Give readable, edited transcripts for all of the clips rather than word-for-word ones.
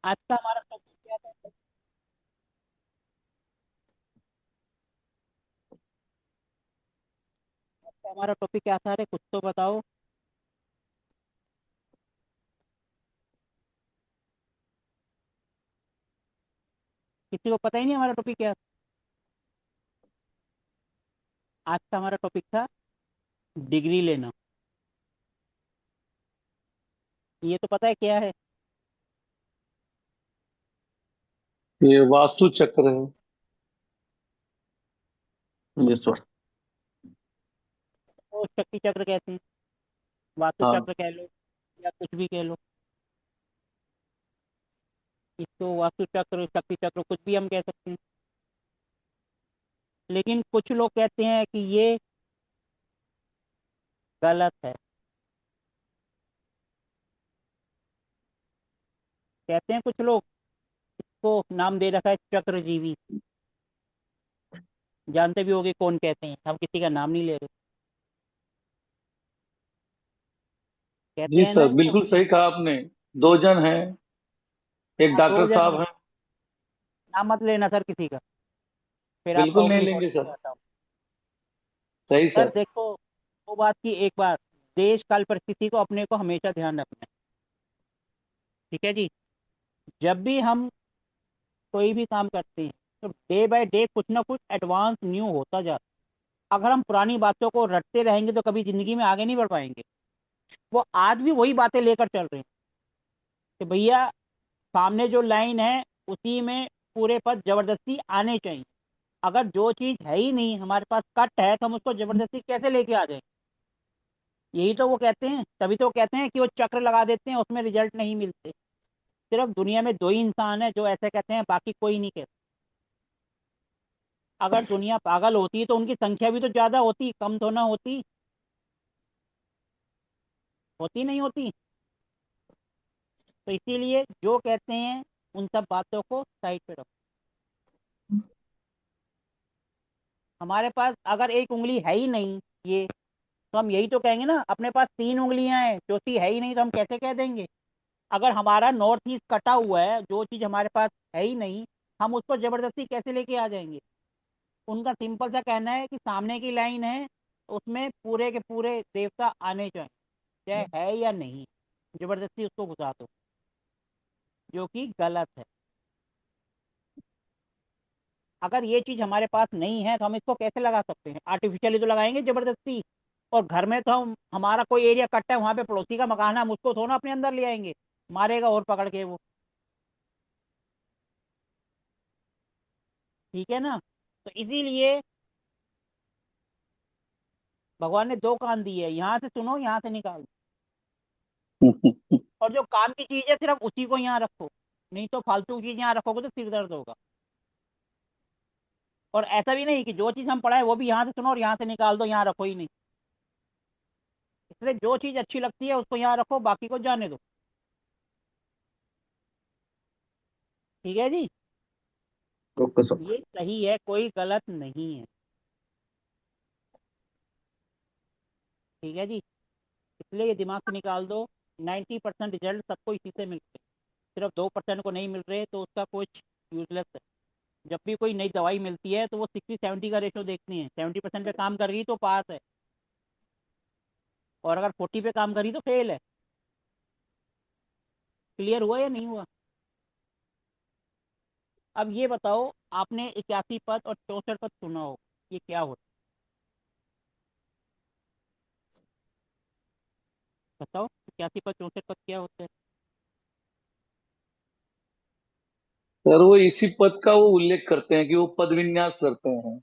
आज का हमारा टॉपिक क्या था? आज का हमारा टॉपिक क्या था? अरे कुछ तो बताओ। किसी को पता ही नहीं हमारा टॉपिक क्या था। आज का हमारा टॉपिक था डिग्री लेना। ये तो पता है क्या है? ये वास्तु चक्र है। ये सर। वो शक्ति चक्र कहते हैं, वास्तु हाँ। चक्र कह लो या कुछ भी कह लो। इसको वास्तु चक्र, शक्ति चक्र, कुछ भी हम कह सकते हैं। लेकिन कुछ लोग कहते हैं कि ये गलत है। कहते हैं कुछ लोग, इसको नाम दे रखा है चक्रजीवी। जानते भी होगे कौन कहते हैं, हम किसी का नाम नहीं ले रहे। कहते जी हैं ना सर, इनको। बिल्कुल सही कहा आपने। दो जन हैं, एक हाँ, दो डॉक्टर जन साहब हैं। हैं। नाम मत लेना सर किसी का, फिर आप बिल्कुल नहीं कहोगे लेंगे पॉलिटिक्स सर। में आता हूँ। सही सर सर। देखो, वो बात की एक बात, देश काल परिस्थिति को अपने को हमेशा ध्यान रखना है। ठीक है जी। जब भी हम कोई भी काम करते हैं तो डे बाय डे कुछ ना कुछ एडवांस न्यू होता जाता है। अगर हम पुरानी बातों को रटते रहेंगे तो कभी जिंदगी में आगे नहीं बढ़ पाएंगे। वो आज भी वही बातें लेकर चल रहे हैं कि भैया, सामने जो लाइन है उसी में पूरे पद जबरदस्ती आने चाहिए। अगर जो चीज है ही नहीं, हमारे पास कट है, तो हम उसको जबरदस्ती कैसे लेके आ जाएंगे? यही तो वो कहते हैं, तभी तो कहते हैं कि वो चक्र लगा देते हैं, उसमें रिजल्ट नहीं मिलते। सिर्फ दुनिया में दो ही इंसान है जो ऐसे कहते हैं, बाकी कोई नहीं कहता। अगर दुनिया पागल होती तो उनकी संख्या भी तो ज्यादा होती, कम तो ना होती। होती नहीं होती। तो इसीलिए जो कहते हैं उन सब बातों को साइड पे रखो। हमारे पास अगर एक उंगली है ही नहीं, ये तो हम यही तो कहेंगे ना, अपने पास तीन उंगलियां हैं, चौथी है ही नहीं, तो हम कैसे कह देंगे? अगर हमारा नॉर्थ ईस्ट कटा हुआ है, जो चीज हमारे पास है ही नहीं, हम उसको जबरदस्ती कैसे लेके आ जाएंगे? उनका सिंपल सा कहना है कि सामने की लाइन है, उसमें पूरे के पूरे देवता आने चाहिए, चाहे है या नहीं, जबरदस्ती उसको घुसा दो, जो कि गलत है। अगर ये चीज हमारे पास नहीं है तो हम इसको कैसे लगा सकते हैं? आर्टिफिशियली तो लगाएंगे जबरदस्ती। और घर में तो हम, हमारा कोई एरिया कट्टा है, वहां पे पड़ोसी का मकान है, हम उसको थोड़ा अपने अंदर ले आएंगे, मारेगा और पकड़ के वो। ठीक है ना? तो इसीलिए भगवान ने दो कान दिए हैं, यहाँ से सुनो, यहाँ से निकाल दो। और जो काम की चीज है सिर्फ उसी को यहाँ रखो, नहीं तो फालतू चीज यहाँ रखोगे तो सिर दर्द होगा। और ऐसा भी नहीं कि जो चीज हम पढ़ाए वो भी यहाँ से सुनो और यहाँ से निकाल दो, यहाँ रखो ही नहीं। इसलिए जो चीज अच्छी लगती है उसको यहाँ रखो, बाकी को जाने दो। ठीक है जी। Okay sir. ये सही है, कोई गलत नहीं है। ठीक है जी। इसलिए ये दिमाग से निकाल दो, 90% रिजल्ट सबको इसी से मिलते हैं। सिर्फ 2% को नहीं मिल रहे तो उसका कुछ यूजलेस है। जब भी कोई नई दवाई मिलती है तो वो 60-70 का रेशो देखती है, 70% पे काम कर गई तो पास है, और अगर 40 पे काम करी तो फेल है। क्लियर हुआ या नहीं हुआ? अब ये बताओ, आपने 81 पद और 64 पद सुना हो, ये क्या होता है? बताओ, 81 पद 64 पद क्या होते हैं? सर, वो इसी पद का वो उल्लेख करते हैं कि वो पद विन्यास करते हैं।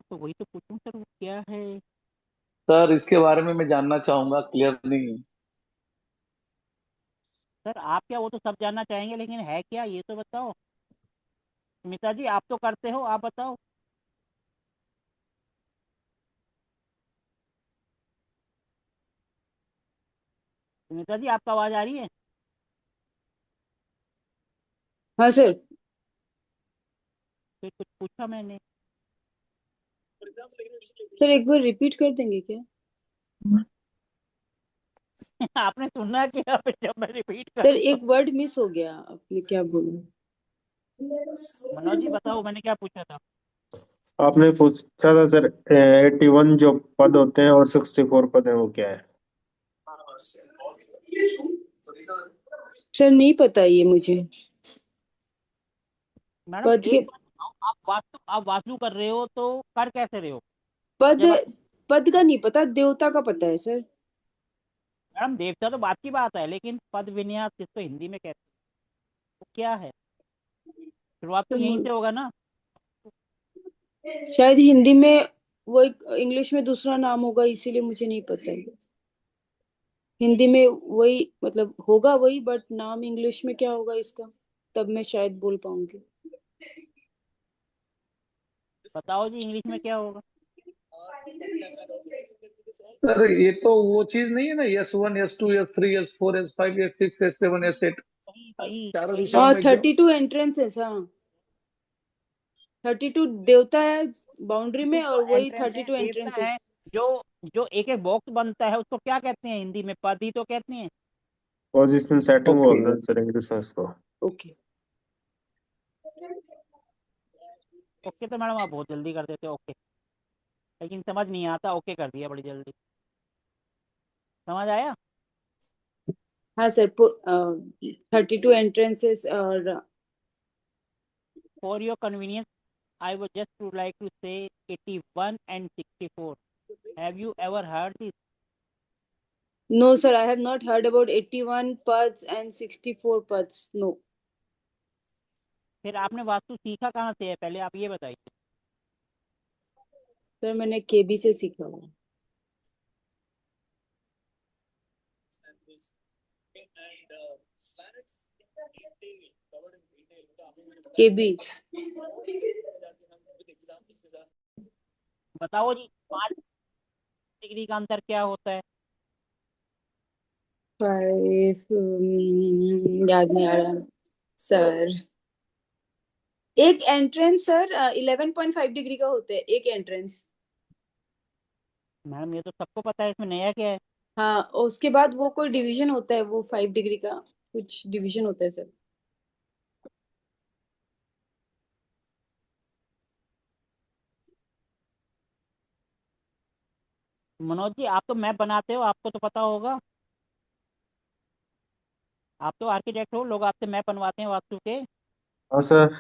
तो वही तो पूछूं सर, वो क्या है? सर, इसके बारे में मैं जानना चाहूंगा, क्लियर नहीं। सर आप क्या, वो तो सब जानना चाहेंगे, लेकिन है क्या ये तो बताओ। स्मिता जी आप तो करते हो, आप बताओ। स्मिता जी आपका आवाज आ रही है? हाँ सर। फिर कुछ पूछा मैंने। सर एक बार रिपीट कर देंगे क्या? आपने सुना क्या फिर जब मैं रिपीट सर करूँ तो? एक वर्ड मिस हो गया, आपने क्या बोला? मनोज जी बताओ मैंने क्या पूछा था? आपने पूछा था सर 81 जो पद होते हैं और 64 पद हैं वो क्या है? सर नहीं पता ये मुझे। मैडम पद के एक बात बताओ, आप वास्तु कर रहे हो तो कर कैसे रहे हो? पद जब आप पद का नहीं पता, देवता का पता है सर। मैडम देवता तो बात की बात है, लेकिन पद विन्यास जिसको हिंदी में कहते हैं वो क्या है? शुरुआत तो तो यहीं से होगा ना। शायद हिंदी में वो एक इंग्लिश में दूसरा नाम होगा, इसीलिए मुझे नहीं पता है। हिंदी में वही मतलब होगा वही, बट नाम इंग्लिश में क्या होगा इसका, तब मैं शायद बोल पाऊंगी। बताओ जी इंग्लिश में क्या होगा? सर ये तो वो चीज नहीं है ना, S1 S2 S3 S4 S5 S6 S7 S8, वही वही चारों वही दिशाओं हाँ में जो। 32 एंट्रेंस है हाँ। 32 देवता है बाउंड्री में, और तो वही एंट्रेंस है 32 एंट्रेंस देवता है। है। जो जो एक एक बॉक्स बनता है उसको क्या कहते हैं हिंदी में? पद ही तो कहते हैं। Position setting okay. बोलते हैं सर इंग्लिश में इसको। ओके। ओके तो मैडम आप बहुत जल्दी कर देते हो ओके, लेकिन समझ नहीं आता ओके कर दिया बड़ी जल्दी। समझ आया? हाँ सर 32 एंट्रेंसेस और for your convenience I would just would like to say 81 and 64. Have you ever heard this? No sir, I have not heard about 81 पद्स एंड 64 पद्स, नो। फिर आपने वास्तु सीखा कहाँ से है पहले आप ये बताइए। सर मैंने केबी से सीखा हुआ। केबी। बताओ जी 5 डिग्री का अंतर क्या होता है? 5 याद नहीं आ रहा सर। एक एंट्रेंस सर 11.5 डिग्री का होता है एक एंट्रेंस। मैडम ये तो सबको पता है, इसमें नया क्या है? हाँ, और उसके बाद वो कोई डिवीजन होता है, वो 5 डिग्री का कुछ डिवीजन होता है सर। मनोज जी आप तो मैप बनाते हो, आपको तो पता होगा। आप तो आर्किटेक्ट हो, लोग आपसे मैप बनवाते हैं वास्तु के। हाँ सर,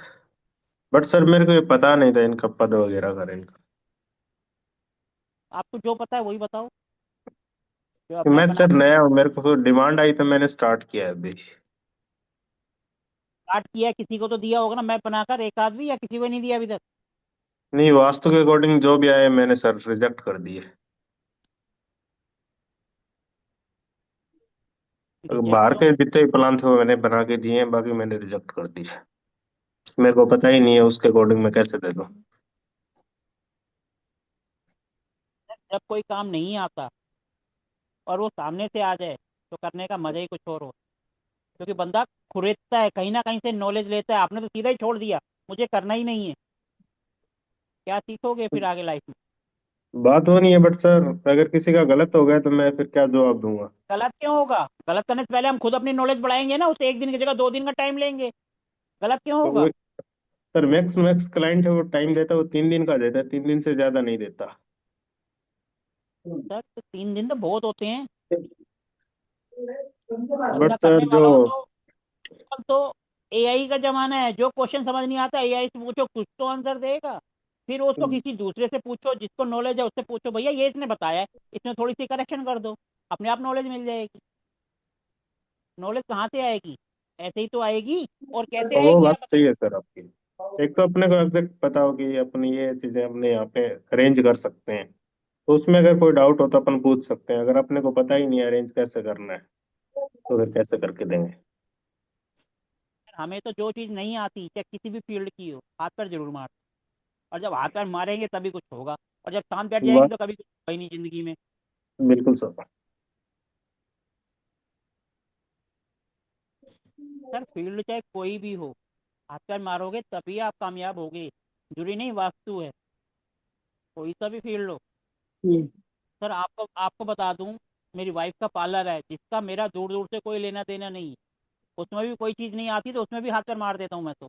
बट सर मेरे को ये पता नहीं था इनका पद वगैरह का इनका। आपको जो पता है वही बताओ, जो आप मैप मैं सर बनाते नया हूँ, मेरे को तो डिमांड आई तो मैंने स्टार्ट किया है अभी। स्टार्ट किया है, किसी को तो दिया होगा ना मैप बनाकर, एक आदमी, या किसी को नहीं दिया अभी तक? नहीं, वास्तु के अकॉर्डिंग जो भी आए मैंने सर रिजेक्ट कर दिए। रिजेक्ट बाहर क्यों? के जितने भी प्लान थे वो मैंने बना के दिए हैं, बाकी मैंने रिजेक्ट कर दिए। मेरे को पता ही नहीं है उसके अकॉर्डिंग मैं कैसे दे दूं। जब कोई काम नहीं आता और वो सामने से आ जाए तो करने का मजा ही कुछ और हो। क्योंकि बंदा खुरेदता है, कहीं ना कहीं से नॉलेज लेता है। आपने तो सीधा ही छोड़ दिया, मुझे करना ही नहीं है। क्या सीखोगे फिर आगे लाइफ में? बात वो नहीं है, बट सर अगर किसी का गलत हो गया तो मैं फिर क्या जवाब दूंगा? गलत क्यों होगा? गलत करने से पहले हम खुद अपनी नॉलेज बढ़ाएंगे ना, उसे एक दिन की जगह 2 दिन का टाइम लेंगे। गलत क्यों तो होगा? वो सर मैक्स मैक्स क्लाइंट है वो टाइम देता है, वो 3 दिन का देता है, 3 दिन से ज्यादा नहीं देता। सर तो 3 दिन तो बहुत होते हैं। बट अच्छा सर करने जो वाला हो तो। अब तो एआई का जमाना है, जो क्वेश्चन समझ नहीं आता एआई से पूछो, कुछ तो आंसर देगा। फिर उसको किसी दूसरे से पूछो जिसको नॉलेज है, उससे पूछो भैया ये इसने बताया है, इसमें थोड़ी सी करेक्शन कर दो। अपने आप नॉलेज मिल जाएगी। नॉलेज कहाँ से आएगी? ऐसे ही तो आएगी। और कैसे वो आएगी बात आप सही बताओ? है सर आपकी। एक तो अपने को एग्जैक्ट पता हो कि अपनी ये चीजें अपने यहाँ पे अरेंज कर सकते हैं, तो उसमें अगर कोई डाउट हो तो अपन पूछ सकते हैं। अगर अपने को पता ही नहीं अरेंज कैसे करना है तो फिर कैसे करके देंगे? हमें तो जो चीज़ नहीं आती, चाहे किसी भी फील्ड की हो, हाथ पर जरूर मार। और जब हाथ पैर मारेंगे तभी कुछ होगा। और जब शांत बैठ जाएंगे बात तो कभी कुछ होगा ही नहीं जिंदगी में। बिल्कुल सर। सर फील्ड चाहे कोई भी हो, हाथ पैर मारोगे तभी आप कामयाब होगे। जरूरी नहीं वास्तु है, कोई सा भी फील्ड हो। हम्म। सर आपको आपको बता दूं, मेरी वाइफ का पार्लर है, जिसका मेरा दूर दूर से कोई लेना देना नहीं है, उसमें भी कोई चीज़ नहीं आती तो उसमें भी हाथ पैर मार देता हूँ मैं तो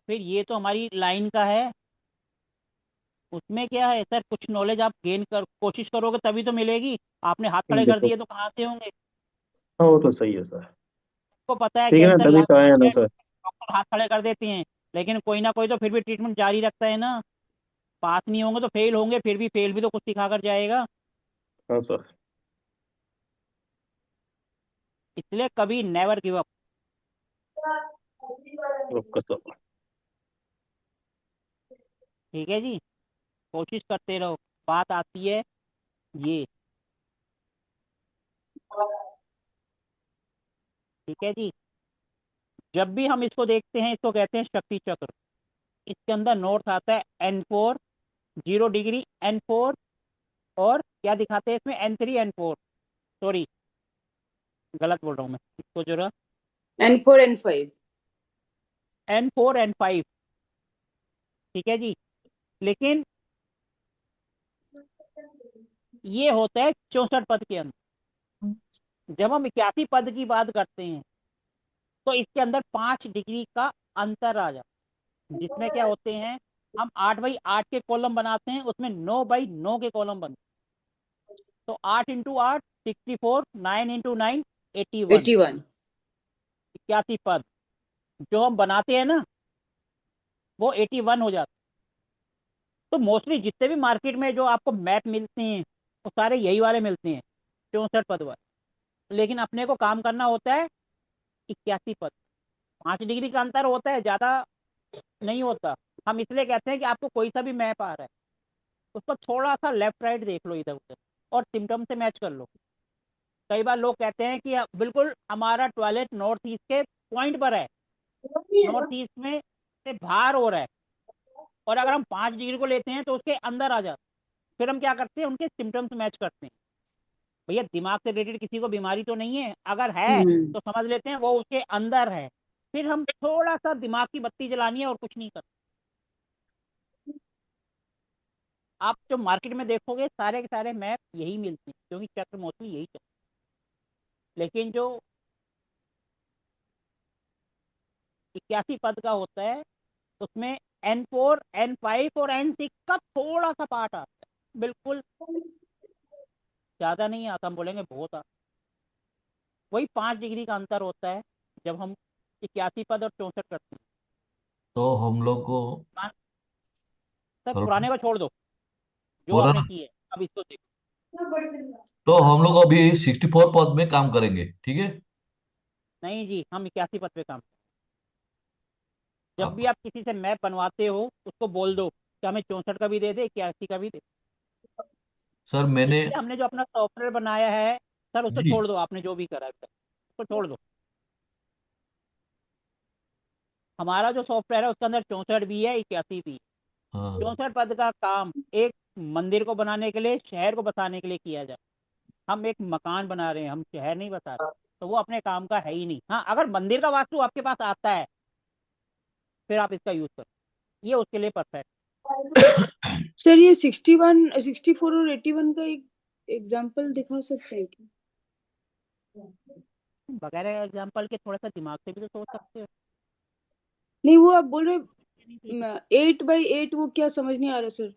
फिर ये तो हमारी लाइन का है। उसमें क्या है सर, कुछ नॉलेज आप गेन कर कोशिश करोगे तभी तो मिलेगी। आपने हाथ खड़े कर देखो, दिए तो कहाँ से होंगे? हाँ वो तो सही है सर। आपको पता है सीखना कैंसर तभी तो लास्ट आए हैं ना है, सर। डॉक्टर हाथ खड़े कर देते हैं, लेकिन कोई ना कोई तो फिर भी ट्रीटमेंट जारी रखता है ना। पास नहीं होंगे तो फेल होंगे, फिर भी फेल भी तो कुछ सिखा कर जाएगा। हाँ सर। इसलिए कभी never give up. Okay sir. ठीक है जी, कोशिश करते रहो। बात आती है ये, ठीक है जी। जब भी हम इसको देखते हैं, इसको कहते हैं शक्ति चक्र। इसके अंदर नॉर्थ आता है N4, 0 डिग्री N4, और क्या दिखाते हैं इसमें N3 N4, सॉरी गलत बोल रहा हूँ मैं, इसको जरा N4 N5। N4 N5, ठीक है जी। लेकिन ये होता है 64 पद के अंदर। जब हम 81 पद की बात करते हैं तो इसके अंदर 5 डिग्री का अंतर आ जाता है, जिसमें क्या होते हैं, हम 8 बाई 8 के कॉलम बनाते हैं, उसमें 9 बाई 9 के कॉलम बनते हैं। तो 8 × 8 64, 9 × 9 81, 81। 81 पद जो हम बनाते हैं ना, वो 81 हो जाता है। तो मोस्टली जितने भी मार्केट में जो आपको मैप मिलते हैं वो सारे यही वाले मिलते हैं, 64 पद वाले। लेकिन अपने को काम करना होता है 81 पद। 5 डिग्री का अंतर होता है, ज़्यादा नहीं होता। हम इसलिए कहते हैं कि आपको कोई सा भी मैप आ रहा है, उसको थोड़ा सा लेफ्ट राइट देख लो इधर उधर, और सिम्टम से मैच कर लो। कई बार लोग कहते हैं कि बिल्कुल हमारा टॉयलेट नॉर्थ ईस्ट के पॉइंट पर है, नॉर्थ ईस्ट में से बाहर हो रहा है, और अगर हम 5 डिग्री को लेते हैं तो उसके अंदर आ जाता है। फिर हम क्या करते हैं, उनके सिम्टम्स मैच करते हैं। भैया दिमाग से रिलेटेड किसी को बीमारी तो नहीं है, अगर है हम्म। तो समझ लेते हैं वो उसके अंदर है। फिर हम थोड़ा सा दिमाग की बत्ती जलानी है और कुछ नहीं करना। आप जो मार्केट में देखोगे सारे के सारे मैप यही मिलते हैं, क्योंकि चक्र मोस्टली यही चक्र। लेकिन जो 81 पद का होता है उसमें N4 N5 और N6 का थोड़ा सा पार्ट आता है, बिल्कुल ज़्यादा नहीं आता, हम बोलेंगे बहुत आता। वही 5 डिग्री का अंतर होता है जब हम 81 पद और 64 करते हैं। तो हम लोग को सर हेलो, पुराने को छोड़ दो, जो बोला आपने ना। की है अब इसको देखो। तो हम लोग अभी 64 पद में काम करेंगे, ठीक है। नहीं जी, हम 81 पद पे काम। जब भी आप आप किसी से मैप बनवाते हो उसको बोल दो कि हमें 64 का भी दे दे, 81 का भी दे। सर मैंने इसलिए हमने जो अपना सॉफ्टवेयर बनाया है, सर उसको जी छोड़ दो, आपने जो भी करा है अभी तक, उसको छोड़ दो। हमारा जो सॉफ्टवेयर है उसके अंदर 64 भी है, 81 भी है। हाँ 64 पद का काम एक मंदिर को बनाने के लिए, शहर को बसाने के लिए किया जाए। हम एक मकान बना रहे हैं, हम शहर नहीं बसा रहे, तो वो अपने काम का है ही नहीं। हाँ, अगर मंदिर का वास्तु आपके पास आता है फिर आप इसका यूज करो, ये उसके लिए परफेक्ट। सर ये 61 64 और 81 का एक एग्जांपल दिखा सकते हैं क्या? बगैर एग्जाम्पल के थोड़ा सा दिमाग से भी तो सोच सकते हो। नहीं वो आप बोल रहे नहीं सोच- 8 by 8, वो क्या समझ नहीं आ रहा सर।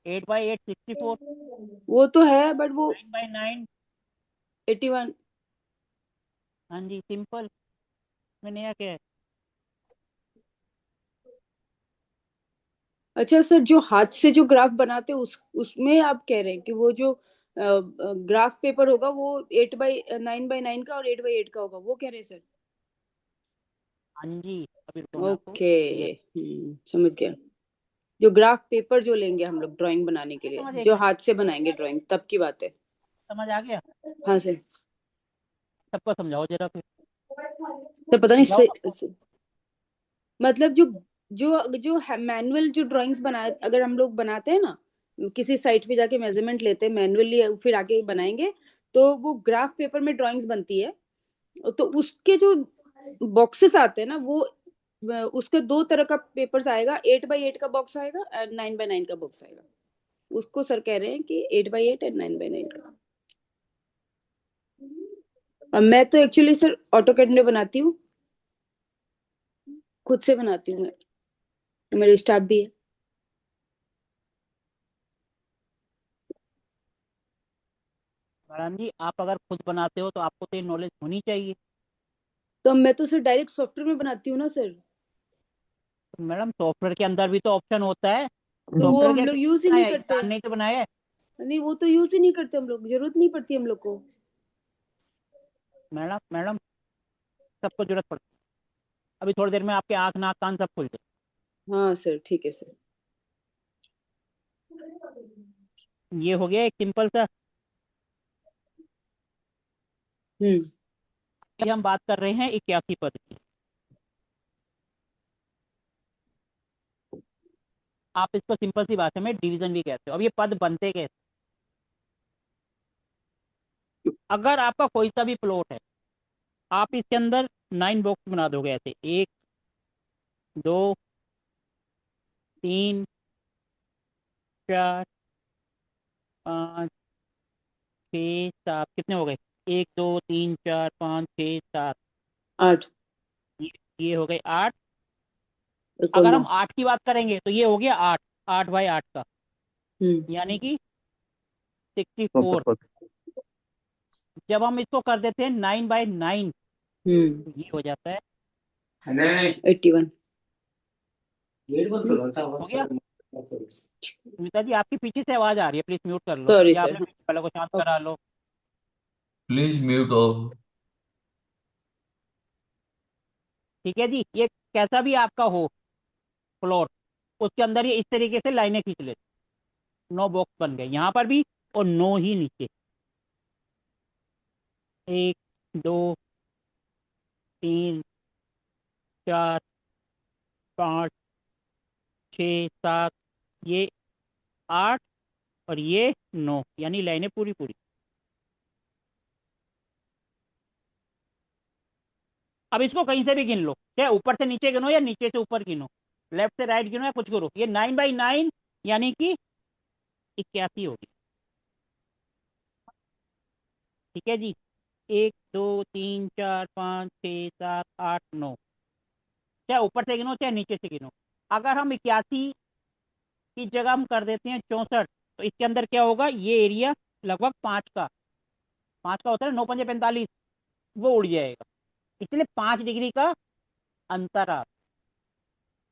8 बाई 8 64, वो तो है बट वो 9 बाई 9। 81। हाँ जी, सिंपल में नया क्या है। अच्छा सर, जो हाथ से जो ग्राफ बनाते हैं उसमें आप कह रहे हैं कि वो जो ग्राफ पेपर होगा वो 8 by 9 का और 8 by 8 का होगा, वो कह रहे हैं सर? हाँ जी, अभी रुको मैं आपको ओके। क्लियर समझ गया। जो ग्राफ पेपर जो लेंगे हम लोग ड्राइंग बनाने के लिए, समझ एक जो मिनट, हाथ से बनाएंगे ड्राइंग, तब की बात है। समझ आ गया। हाँ सर। सबको समझाओ जरा फिर, सर पता नहीं समझाओ सबको। मतलब जो जो जो मैनुअल जो ड्राइंग्स बना अगर हम लोग बनाते हैं ना, किसी साइट पे जाके मेजरमेंट लेते हैं मैनुअली, फिर आके बनाएंगे, तो वो ग्राफ पेपर में ड्राइंग्स बनती है। तो उसके जो बॉक्सेस आते हैं ना, वो उसका 2 तरह का पेपर्स आएगा, 8x8 का बॉक्स आएगा और 9x9 का बॉक्स आएगा। उसको सर कह रहे हैं कि 8x8 और 9x9 का। और मैं तो एक्चुअली सर ऑटोकैड में बनाती हूँ, खुद से बनाती हूँ मैं, मेरे स्टाफ भी है। मैडम जी, आप अगर खुद बनाते हो तो आपको तो ये नॉलेज होनी चाहिए। तो मैं तो सर डायरेक्ट सॉफ्टवेयर में बनाती हूँ ना सर। मैडम, सॉफ्टवेयर के अंदर भी तो ऑप्शन होता है। तो वो सॉफ्टवेयर हम क्या लोग किसी यूज ने ही नहीं बनाया है? करते। इंसान ने ही तो बनाया है। नहीं, वो तो यूज ही नहीं करते हम लोग, जरूरत नहीं पड़ती हम लोग को। मैडम मैडम, सबको जरूरत पड़ती है। अभी थोड़ी देर में आपके आँख नाक कान सब खुल जाए। हाँ सर, ठीक है सर। ये हो गया एक सिंपल सा। हम्म। अभी हम बात कर रहे हैं 81 पद की। आप इसको सिंपल सी भाषा में डिवीजन भी कहते हो। अब ये पद बनते कैसे? अगर आपका कोई सा भी प्लॉट है, आप इसके अंदर 9 बॉक्स बना दोगे ऐसे, 1 2 3 4 5 6 7, कितने हो गए? 1 2 3 4 5 6 7। 8 ये ये हो गए 8। और अगर हम कॉमा। 8 की बात करेंगे तो ये हो गया 8, 8 बाई 8 का, हम्म। यानी कि 64। 64। जब हम इसको कर देते हैं 9 बाई 9, हम्म। ये हो जाता है, 81। हो गया। सुनीता जी, आपके पीछे से आवाज आ रही है, प्लीज म्यूट कर लो, सॉरी या सर। अपने पीछे वाले को शांत ओके। करा लो। Please mute of. ठीक है जी। ये कैसा भी आपका हो प्लॉट, उसके अंदर ये इस तरीके से लाइनें खींच ले। 9 बॉक्स बन गए यहाँ पर भी, और 9 ही नीचे। 1 2 3 4 5 6 7, ये 8, और ये 9, यानी लाइनें पूरी पूरी। अब इसको कहीं से भी गिन लो, चाहे ऊपर से नीचे गिनो या नीचे से ऊपर गिनो, लेफ्ट से राइट गिनो या कुछ करो, ये 9 बाई 9 यानी कि 81 होगी। ठीक है जी। 1 2 3 4 5 6 7 8 9, चाहे ऊपर से गिनो चाहे नीचे से गिनो। अगर हम 81 की जगह हम कर देते हैं 64, तो इसके अंदर क्या होगा? ये एरिया लगभग 5 का होता है, 9 5 45, वो उड़ जाएगा। इसलिए 5 डिग्री का अंतर आता है।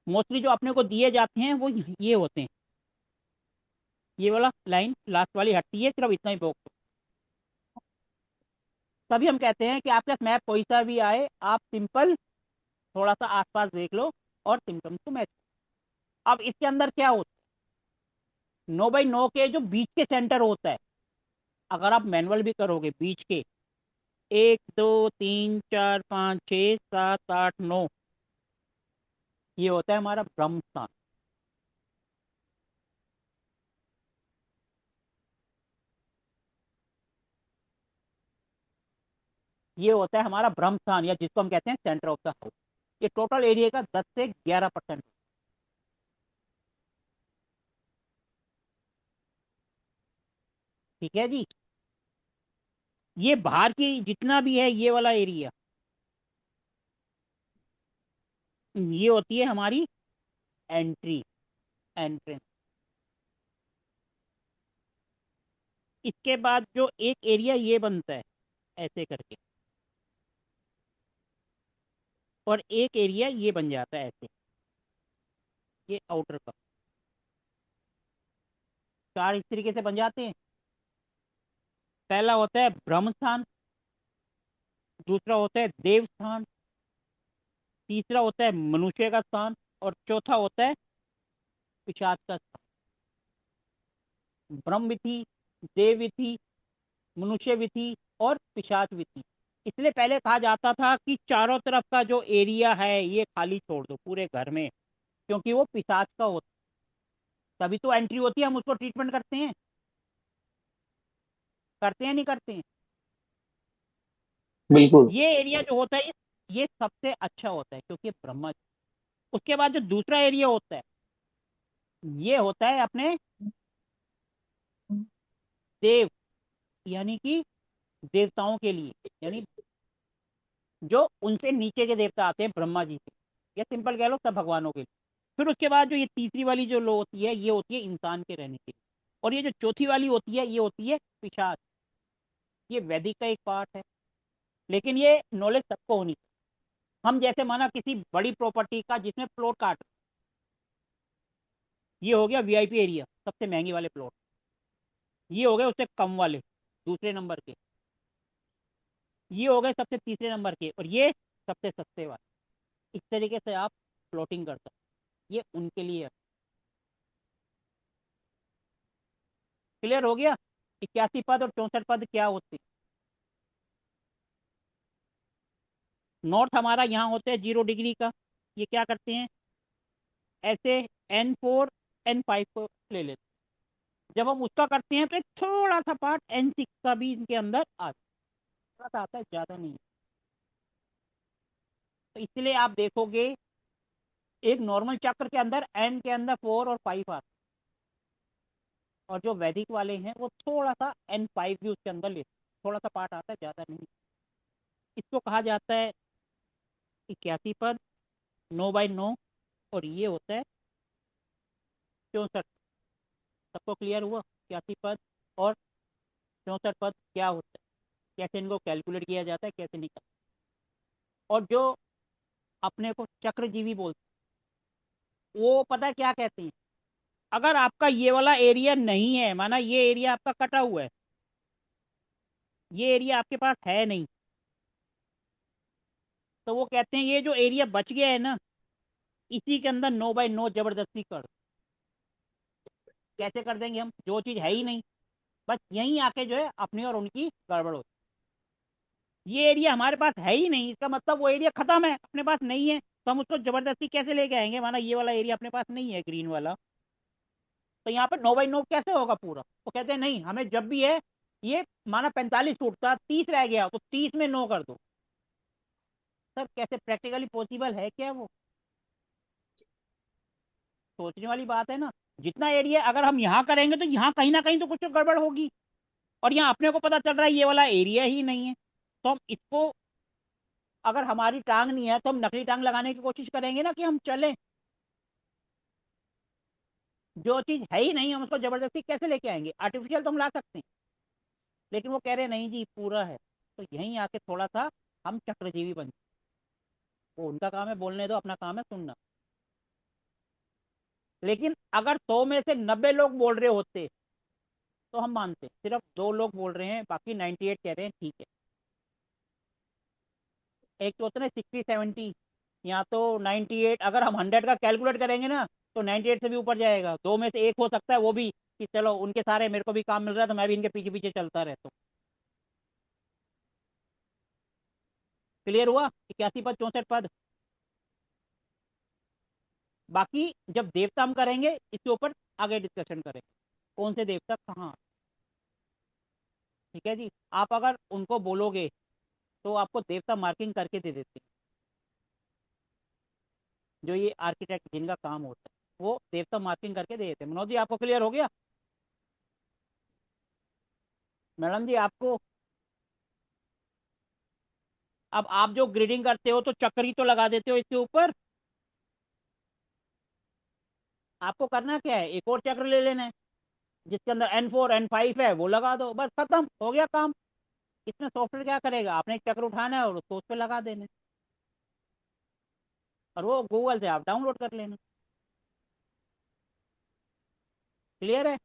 मोस्टली जो अपने को दिए जाते हैं वो ये होते हैं। ये वाला लाइन लास्ट वाली हटती है, सिर्फ इतना ही बॉक्स। तभी हम कहते हैं कि आपके पास मैप कोई सा भी आए, आप सिंपल थोड़ा सा आसपास देख लो और सिम्टम्स को मैच। अब इसके अंदर क्या होता है? 9 बाई 9 के जो बीच के सेंटर होता है, अगर आप मैनुअल भी करोगे, बीच के 1 2 3 4 5 6 7 8 9, ये होता है हमारा ब्रह्म स्थान। ये होता है हमारा ब्रह्म स्थान, या जिसको हम कहते हैं सेंटर ऑफ द हाउस। ये टोटल एरिया का 10 से 11%। ठीक है जी। ये बाहर की जितना भी है ये वाला एरिया, ये होती है हमारी एंट्री, एंट्रेंस। इसके बाद जो एक एरिया ये बनता है ऐसे करके, और एक एरिया ये बन जाता है ऐसे, ये आउटर का। 4 इस तरीके से बन जाते हैं। पहला होता है ब्रह्म स्थान, दूसरा होता है देव स्थान, तीसरा होता है मनुष्य का स्थान, और चौथा होता है पिशाच का स्थान। ब्रह्म विधि, देव विधि, मनुष्य विधि और पिशाच विधि। इसलिए पहले कहा जाता था कि चारों तरफ का जो एरिया है ये खाली छोड़ दो पूरे घर में, क्योंकि वो पिशाच का होता है। तभी तो एंट्री होती है, हम उसको ट्रीटमेंट करते हैं नहीं करते हैं? बिल्कुल। ये एरिया जो होता है ये सबसे अच्छा होता है, क्योंकि ब्रह्मा, उसके बाद जो दूसरा एरिया होता है ये होता है अपने देव, यानी कि देवताओं के लिए, यानी जो उनसे नीचे के देवता आते हैं ब्रह्मा जी के, या सिंपल कह लो सब भगवानों के लिए। फिर उसके बाद जो ये तीसरी वाली जो लो होती है ये होती है इंसान के रहने के लिए। और ये जो चौथी वाली होती है ये होती है पिशाच। ये वैदिक का एक पार्ट है, लेकिन ये नॉलेज सबको होनी चाहिए। हम जैसे माना किसी बड़ी प्रॉपर्टी का जिसमें प्लॉट काट, ये हो गया वीआईपी एरिया, सबसे महंगी वाले प्लॉट। ये हो गए उससे कम वाले, दूसरे नंबर के। ये हो गए सबसे तीसरे नंबर के, और ये सबसे सस्ते वाले। इस तरीके से आप प्लॉटिंग कर सकते हैं। ये उनके लिए है। क्लियर हो गया? 81 पद और 64 पद क्या होते हैं? नॉर्थ हमारा यहाँ होता है 0 डिग्री का। ये क्या करते हैं, ऐसे N4 N5 को ले लेते हैं। जब हम उसका करते हैं तो एक थोड़ा सा पार्ट N6 का भी इनके अंदर आता है, थोड़ा सा आता है, ज़्यादा नहीं। तो इसलिए आप देखोगे एक नॉर्मल चक्र के अंदर N के अंदर 4 और 5 आते हैं, और जो वैदिक वाले हैं वो थोड़ा सा N5 भी उसके अंदर लेते हैं, थोड़ा सा पार्ट आता है, ज़्यादा नहीं। इसको कहा जाता है 81 पद, 9 बाई 9। और ये होता है 64। सबको क्लियर हुआ? 81 पद और 64 पद क्या होता है, कैसे इनको कैलकुलेट किया जाता है, कैसे निकल। और जो अपने को चक्रजीवी बोलते हैं वो पता है क्या कहते हैं, अगर आपका ये वाला एरिया नहीं है, माना ये एरिया आपका कटा हुआ है, ये एरिया आपके पास है नहीं, तो वो कहते हैं ये जो एरिया बच गया है ना, इसी के अंदर 9 बाई 9 जबरदस्ती कर। कैसे कर देंगे हम, जो चीज़ है ही नहीं, बस यहीं आके जो है अपनी और उनकी गड़बड़ हो। ये एरिया हमारे पास है ही नहीं, इसका मतलब वो एरिया खत्म है, अपने पास नहीं है, तो हम उसको जबरदस्ती कैसे लेके आएंगे। माना ये वाला एरिया अपने पास नहीं है, ग्रीन वाला, तो यहाँ पे 9 बाई 9 कैसे होगा पूरा। तो कहते हैं नहीं, हमें जब भी है ये, माना 45 टूटता, 30 रह गया, तो 30 में 9 कर दो। सर कैसे प्रैक्टिकली पॉसिबल है क्या वो? सोचने वाली बात है ना। जितना एरिया अगर हम यहाँ करेंगे तो यहाँ कहीं ना कहीं तो कुछ तो गड़बड़ होगी, और यहाँ अपने को पता चल रहा है ये वाला एरिया ही नहीं है। तो हम इसको, अगर हमारी टांग नहीं है तो हम नकली टांग लगाने की कोशिश करेंगे ना कि हम चलें। जो चीज़ है ही नहीं हम उसको जबरदस्ती कैसे लेके आएंगे। आर्टिफिशियल तो हम ला सकते हैं, लेकिन वो कह रहे हैं नहीं जी पूरा है। तो यहीं आके थोड़ा सा हम चक्रजीवी बन, वो उनका काम है बोलने दो, अपना काम है सुनना। लेकिन अगर 100 में से 90 लोग बोल रहे होते तो हम मानते, सिर्फ 2 लोग बोल रहे हैं, बाकी 98 कह रहे हैं ठीक है। एक तो होता है 60-70, या तो 98। अगर हम 100 का कैलकुलेट करेंगे ना तो 98 से भी ऊपर जाएगा। 2 में से एक हो सकता है वो भी कि चलो उनके सारे मेरे को भी काम मिल रहा है तो मैं भी इनके पीछे पीछे चलता रहता हूँ। क्लियर हुआ? 81 पद 64 पद। बाकी जब देवता हम करेंगे इसके ऊपर आगे डिस्कशन करेंगे, कौन से देवता कहाँ। ठीक है जी। आप अगर उनको बोलोगे तो आपको देवता मार्किंग करके दे देते हैं, जो ये आर्किटेक्ट जिनका काम होता है वो देवता मार्किंग करके दे देते हैं। मनोज जी आपको क्लियर हो गया? मैडम जी आपको, अब आप जो ग्रिडिंग करते हो तो चक्री तो लगा देते हो इसके ऊपर। आपको करना क्या है, एक और चक्र ले लेना है जिसके अंदर N4 N5 है, वो लगा दो, बस खत्म हो गया काम। इसमें सॉफ्टवेयर क्या करेगा, आपने एक चक्र उठाना है और उसको उस पर लगा देना है, और वो गूगल से आप डाउनलोड कर लेना। क्लियर है?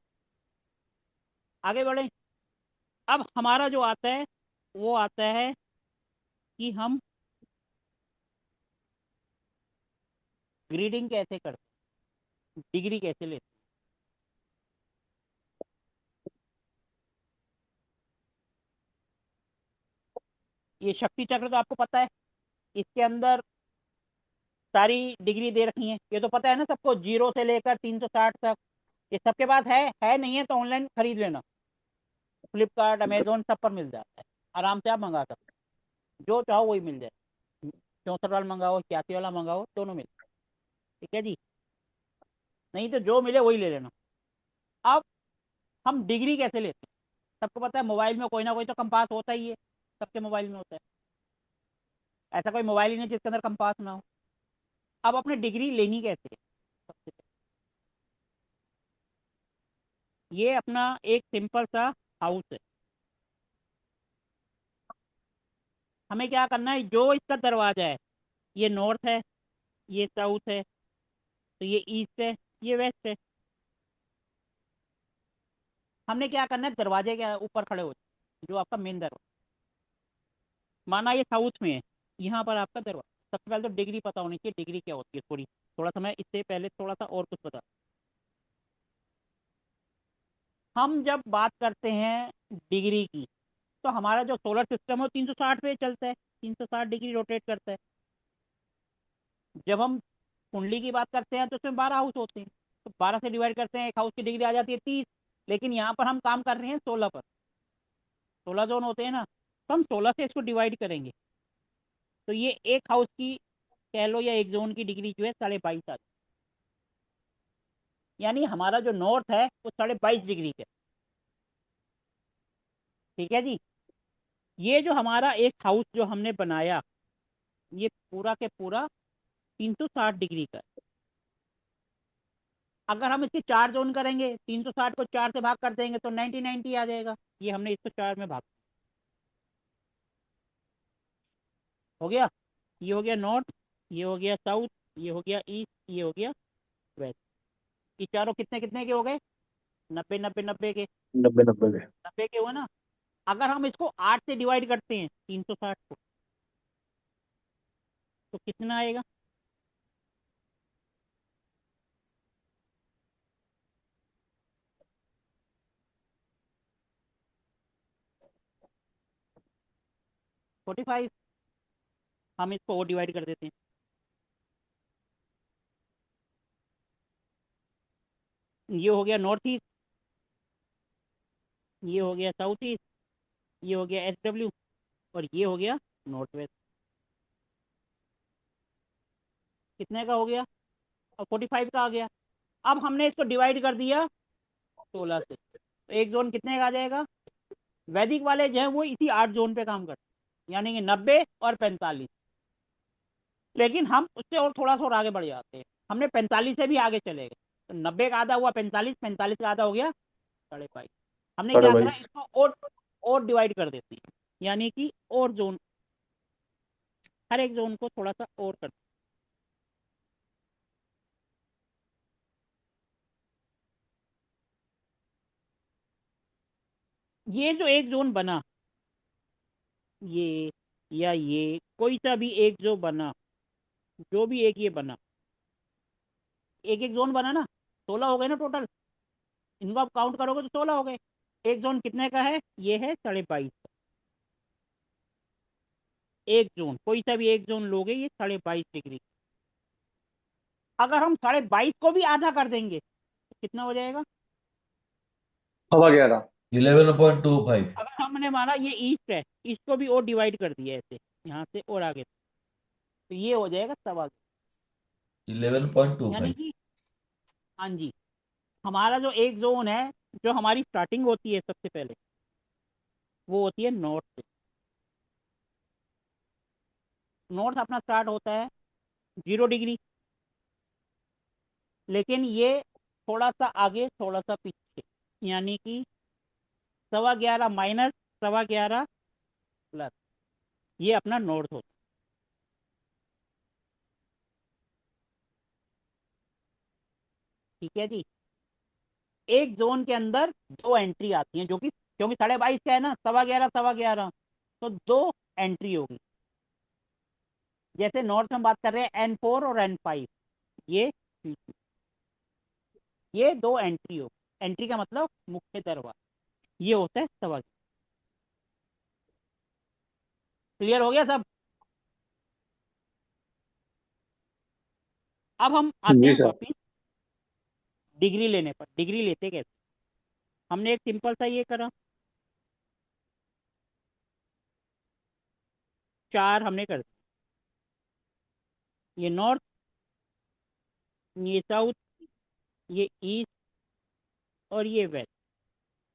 आगे बढ़े। अब हमारा जो आता है वो आता है कि हम ग्रीडिंग कैसे करते हैं, डिग्री कैसे लेते हैं। ये शक्ति चक्र तो आपको पता है, इसके अंदर सारी डिग्री दे रखी है, ये तो पता है ना सबको, 0 से लेकर 360 तक। ये सबके पास है नहीं है तो ऑनलाइन खरीद लेना, फ्लिपकार्ट अमेजोन सब पर मिल जाता है, आराम से आप मंगा सकते हैं, जो चाहो वही मिल जाए। 64 वाला मंगाओ, 81 वाला मंगाओ, दोनों मिल। ठीक है जी, नहीं तो जो मिले वही ले लेना। अब हम डिग्री कैसे लेते हैं? सबको पता है मोबाइल में कोई ना कोई तो कंपास होता ही है, सबके मोबाइल में होता है, ऐसा कोई मोबाइल ही नहीं जिसके अंदर कंपास ना हो। अब अपने डिग्री लेनी कैसे है? सबसे पहले ये अपना एक सिंपल सा हाउस है। हमें क्या करना है, जो इसका दरवाजा है, ये नॉर्थ है, ये साउथ है, तो ये ईस्ट है, ये वेस्ट है। हमने क्या करना है, दरवाजे के ऊपर खड़े हो जाओ, जो आपका मेन दरवाजा, माना ये साउथ में है, यहाँ पर आपका दरवाजा। सबसे पहले तो डिग्री पता होनी चाहिए, डिग्री क्या होती है थोड़ी, थोड़ा सा मैं इससे पहले थोड़ा सा और कुछ बता। हम जब बात करते हैं डिग्री की, तो हमारा जो सोलर सिस्टम है वो 360 पे चलता है, 360 डिग्री रोटेट करता है। जब हम कुंडली की बात करते हैं तो उसमें 12 हाउस होते हैं, तो 12 से डिवाइड करते हैं, एक हाउस की डिग्री आ जाती है 30। लेकिन यहाँ पर हम काम कर रहे हैं 16 पर, 16 जोन होते हैं ना, तो हम 16 से इसको डिवाइड करेंगे, तो ये एक हाउस की कह लो या एक जोन की डिग्री जो है 22.5 आ जाती है। यानी हमारा जो नॉर्थ है वो 22.5 डिग्री का है। ठीक है जी, ये जो हमारा एक हाउस जो हमने बनाया, ये पूरा के पूरा 360 डिग्री का है। अगर हम इसके 4 जोन करेंगे, 360 को 4 से भाग कर देंगे तो 90 आ जाएगा। ये हमने इसको 4 में भाग, हो गया। ये हो गया नॉर्थ, ये हो गया साउथ, ये हो गया ईस्ट, ये हो गया वेस्ट। ये चारों कितने कितने के हो गए? 90 90 90 के, 90 90 के। 90 के हुए ना। अगर हम इसको 8 से डिवाइड करते हैं 360 को, तो कितना आएगा? Forty five. हम इसको और डिवाइड कर देते हैं, ये हो गया नॉर्थ ईस्ट, ये हो गया साउथ ईस्ट, ये हो गया SW, और ये हो गया नॉर्थ वेस्ट। कितने का हो गया? और 45 का आ गया। अब हमने इसको डिवाइड कर दिया 16 से, तो एक जोन कितने का आ जाएगा? वैदिक वाले जो है वो इसी 8 जोन पे काम करते हैं, यानी कि 90 और 45। लेकिन हम उससे और थोड़ा सा और आगे बढ़ जाते हैं, हमने 45 से भी आगे चले गए, तो 90 का आधा हुआ 45, 45 का आधा हो गया 22.5। हमने साढ़े क्या करा, बाईस इसको और डिवाइड कर देते हैं, यानी कि और जोन, हर एक जोन को थोड़ा सा और कर। ये जो एक जोन बना, ये या ये कोई सा भी एक जो बना, जो भी एक ये बना, एक एक जोन बना ना, 16 हो गए ना टोटल। इनको आप काउंट करोगे तो 16 हो गए। एक जोन कितने का है? ये है 22.5 का। एक जोन, कोई सा भी एक जोन लोगे, ये 22.5 डिग्री। अगर हम 22.5 को भी आधा कर देंगे तो कितना हो जाएगा? 11.25। 11.25। अगर हमने माना ये ईस्ट है, ईस्ट को भी और डिवाइड कर दिया ऐसे, यहाँ से और आगे, तो ये हो जाएगा 11.25। यानी 11.25। कि हाँ जी, हमारा जो एक जोन है, जो हमारी स्टार्टिंग होती है सबसे पहले, वो होती है नॉर्थ से। नॉर्थ अपना स्टार्ट होता है 0 डिग्री, लेकिन ये थोड़ा सा आगे थोड़ा सा पीछे, यानी कि 11.25 माइनस 11.25 प्लस, ये अपना नॉर्थ होता है। ठीक है जी, एक जोन के अंदर 2 एंट्री आती हैं, जो कि क्योंकि 22.5 का है ना, 11.25 तो 2 एंट्री होगी। जैसे नॉर्थ में बात कर रहे हैं N4 और N5, ये ये 2 एंट्री होगी। एंट्री का मतलब मुख्य दरवाजा, ये होता है 11.25। क्लियर हो गया सब? अब हम आते जी हैं सर। वापिस डिग्री लेने पर। डिग्री लेते कैसे? हमने एक सिंपल सा ये करा, 4 हमने कर दिया, ये नॉर्थ, ये साउथ, ये ईस्ट और ये वेस्ट।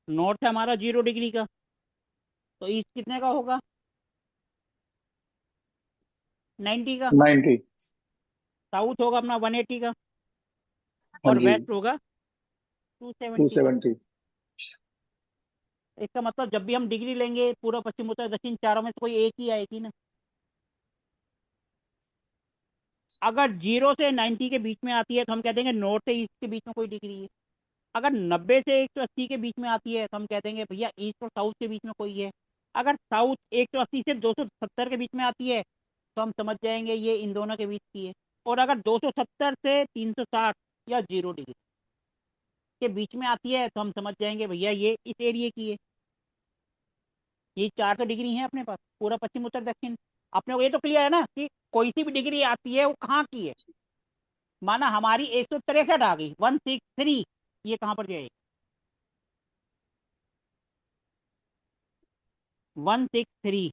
नॉर्थ है हमारा 0 डिग्री का, तो ईस्ट कितने का होगा? 90 का। 90। साउथ होगा अपना 180 का, हाँ और जी। वेस्ट होगा 270 का। 270। इसका मतलब जब भी हम डिग्री लेंगे, पूर्व पश्चिम उत्तर दक्षिण चारों में से कोई एक ही आएगी ना। अगर 0 से 90 के बीच में आती है तो हम कह देंगे नॉर्थ से ईस्ट के बीच में कोई डिग्री है। अगर 90 से 180 के बीच में आती है तो हम कह देंगे भैया ईस्ट और साउथ के बीच में कोई है। अगर साउथ 180 से 270 के बीच में आती है तो हम समझ जाएंगे ये इन दोनों के बीच की है। और अगर 270 से 360 या 0 डिग्री के बीच में आती है तो हम समझ जाएंगे भैया ये इस एरिया की है। ये 4 तो डिग्री है अपने पास, पूरा पश्चिम उत्तर दक्षिण। अपने को ये तो क्लियर है ना कि कोई सी भी डिग्री आती है वो कहाँ की है। माना हमारी 163 आ गई, 163, ये कहाँ पर जाएगी? 163,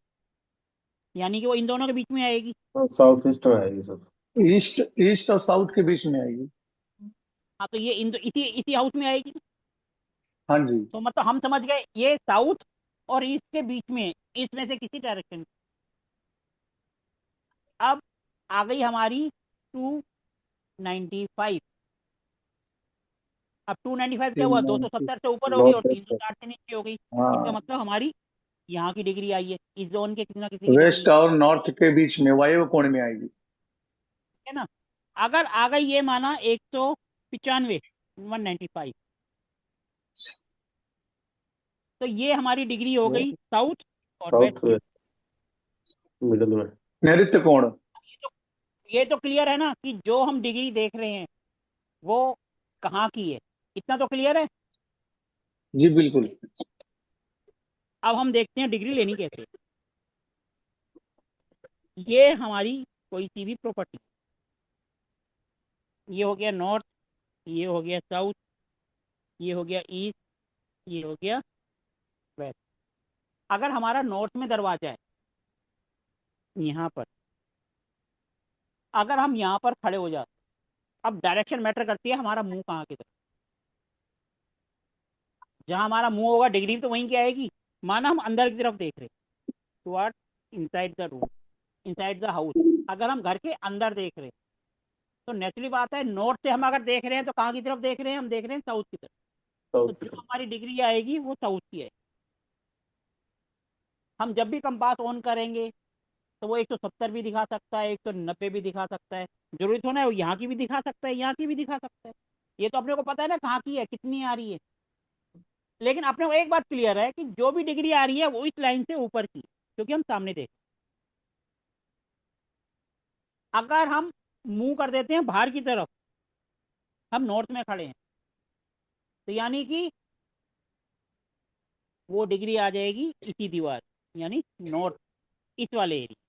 यानी कि वो इन दोनों के बीच में आएगी। साउथ ईस्ट में आएगी सर। ईस्ट ईस्ट और साउथ के बीच में आएगी। हाँ, तो ये इसी इसी हाउस में आएगी। हाँ जी। तो मतलब हम समझ गए ये साउथ और ईस्ट के बीच में, इसमें से किसी डायरेक्शन। अब आ गई हमारी 295। अब 295 क्या हुआ? 270 से ऊपर हो गई और नॉर्थ वेस्ट। 360 से नीचे हो गई। इसका हाँ, मतलब हमारी यहाँ की डिग्री आई है, इस जोन के किसी ना किसी की डिग्री वेस्ट और नॉर्थ के बीच में वायव्य कोण में आएगी। है ना। अगर आ गई ये माना 195, 195, तो ये हमारी डिग्री हो गई साउथ और वेस्ट साउथ की। मिडल में। नैऋत्य कोण। ये तो ये तो क्लियर है ना कि जो हम डिग्री देख रहे हैं वो कहाँ की है। इतना तो क्लियर है। जी बिल्कुल। अब हम देखते हैं डिग्री लेनी कैसे। ये हमारी कोई सी भी प्रॉपर्टी, ये हो गया नॉर्थ, ये हो गया साउथ, ये हो गया ईस्ट, ये हो गया वेस्ट। अगर हमारा नॉर्थ में दरवाजा है यहाँ पर, अगर हम यहाँ पर खड़े हो जाते, अब डायरेक्शन मैटर करती है, हमारा मुंह कहाँ की तरफ। जहाँ हमारा मुंह होगा डिग्री तो वहीं की आएगी। माना हम अंदर की तरफ देख रहे, toward inside the room, inside the house. अगर हम घर के अंदर देख रहे तो नेचुरली बात है, नॉर्थ से हम अगर देख रहे हैं तो कहाँ की तरफ देख रहे हैं? हम देख रहे हैं साउथ की तरफ। तो साउथ जो हमारी डिग्री आएगी वो साउथ की है। हम जब भी कंपास ऑन करेंगे तो वो 170 भी दिखा सकता है, 190 भी दिखा सकता है। जरूरी थोड़ा है वो यहाँ की भी दिखा सकता है, यहाँ की भी दिखा सकता है। ये तो अपने को पता है ना कहाँ की है, कितनी आ रही है। लेकिन अपने को एक बात क्लियर है कि जो भी डिग्री आ रही है वो इस लाइन से ऊपर की, क्योंकि हम सामने देख। अगर हम मुंह कर देते हैं बाहर की तरफ, हम नॉर्थ में खड़े हैं, तो यानी कि वो डिग्री आ जाएगी इसी दीवार, यानी नॉर्थ, इस वाले एरिया,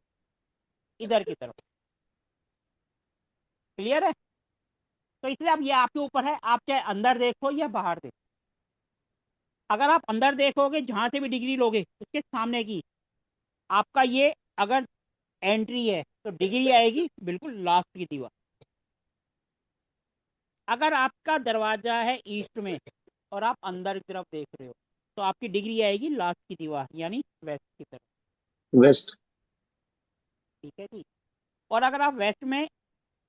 इधर की तरफ। क्लियर है। तो इसलिए अब ये आपके ऊपर है, आप चाहे अंदर देखो या बाहर देखो। अगर आप अंदर देखोगे, जहां से भी डिग्री लोगे उसके सामने की, आपका ये अगर एंट्री है तो डिग्री आएगी बिल्कुल लास्ट की दीवार। अगर आपका दरवाजा है ईस्ट में और आप अंदर की तरफ देख रहे हो तो आपकी डिग्री आएगी लास्ट की दीवार, यानी वेस्ट की तरफ। वेस्ट। ठीक है जी। और अगर आप वेस्ट में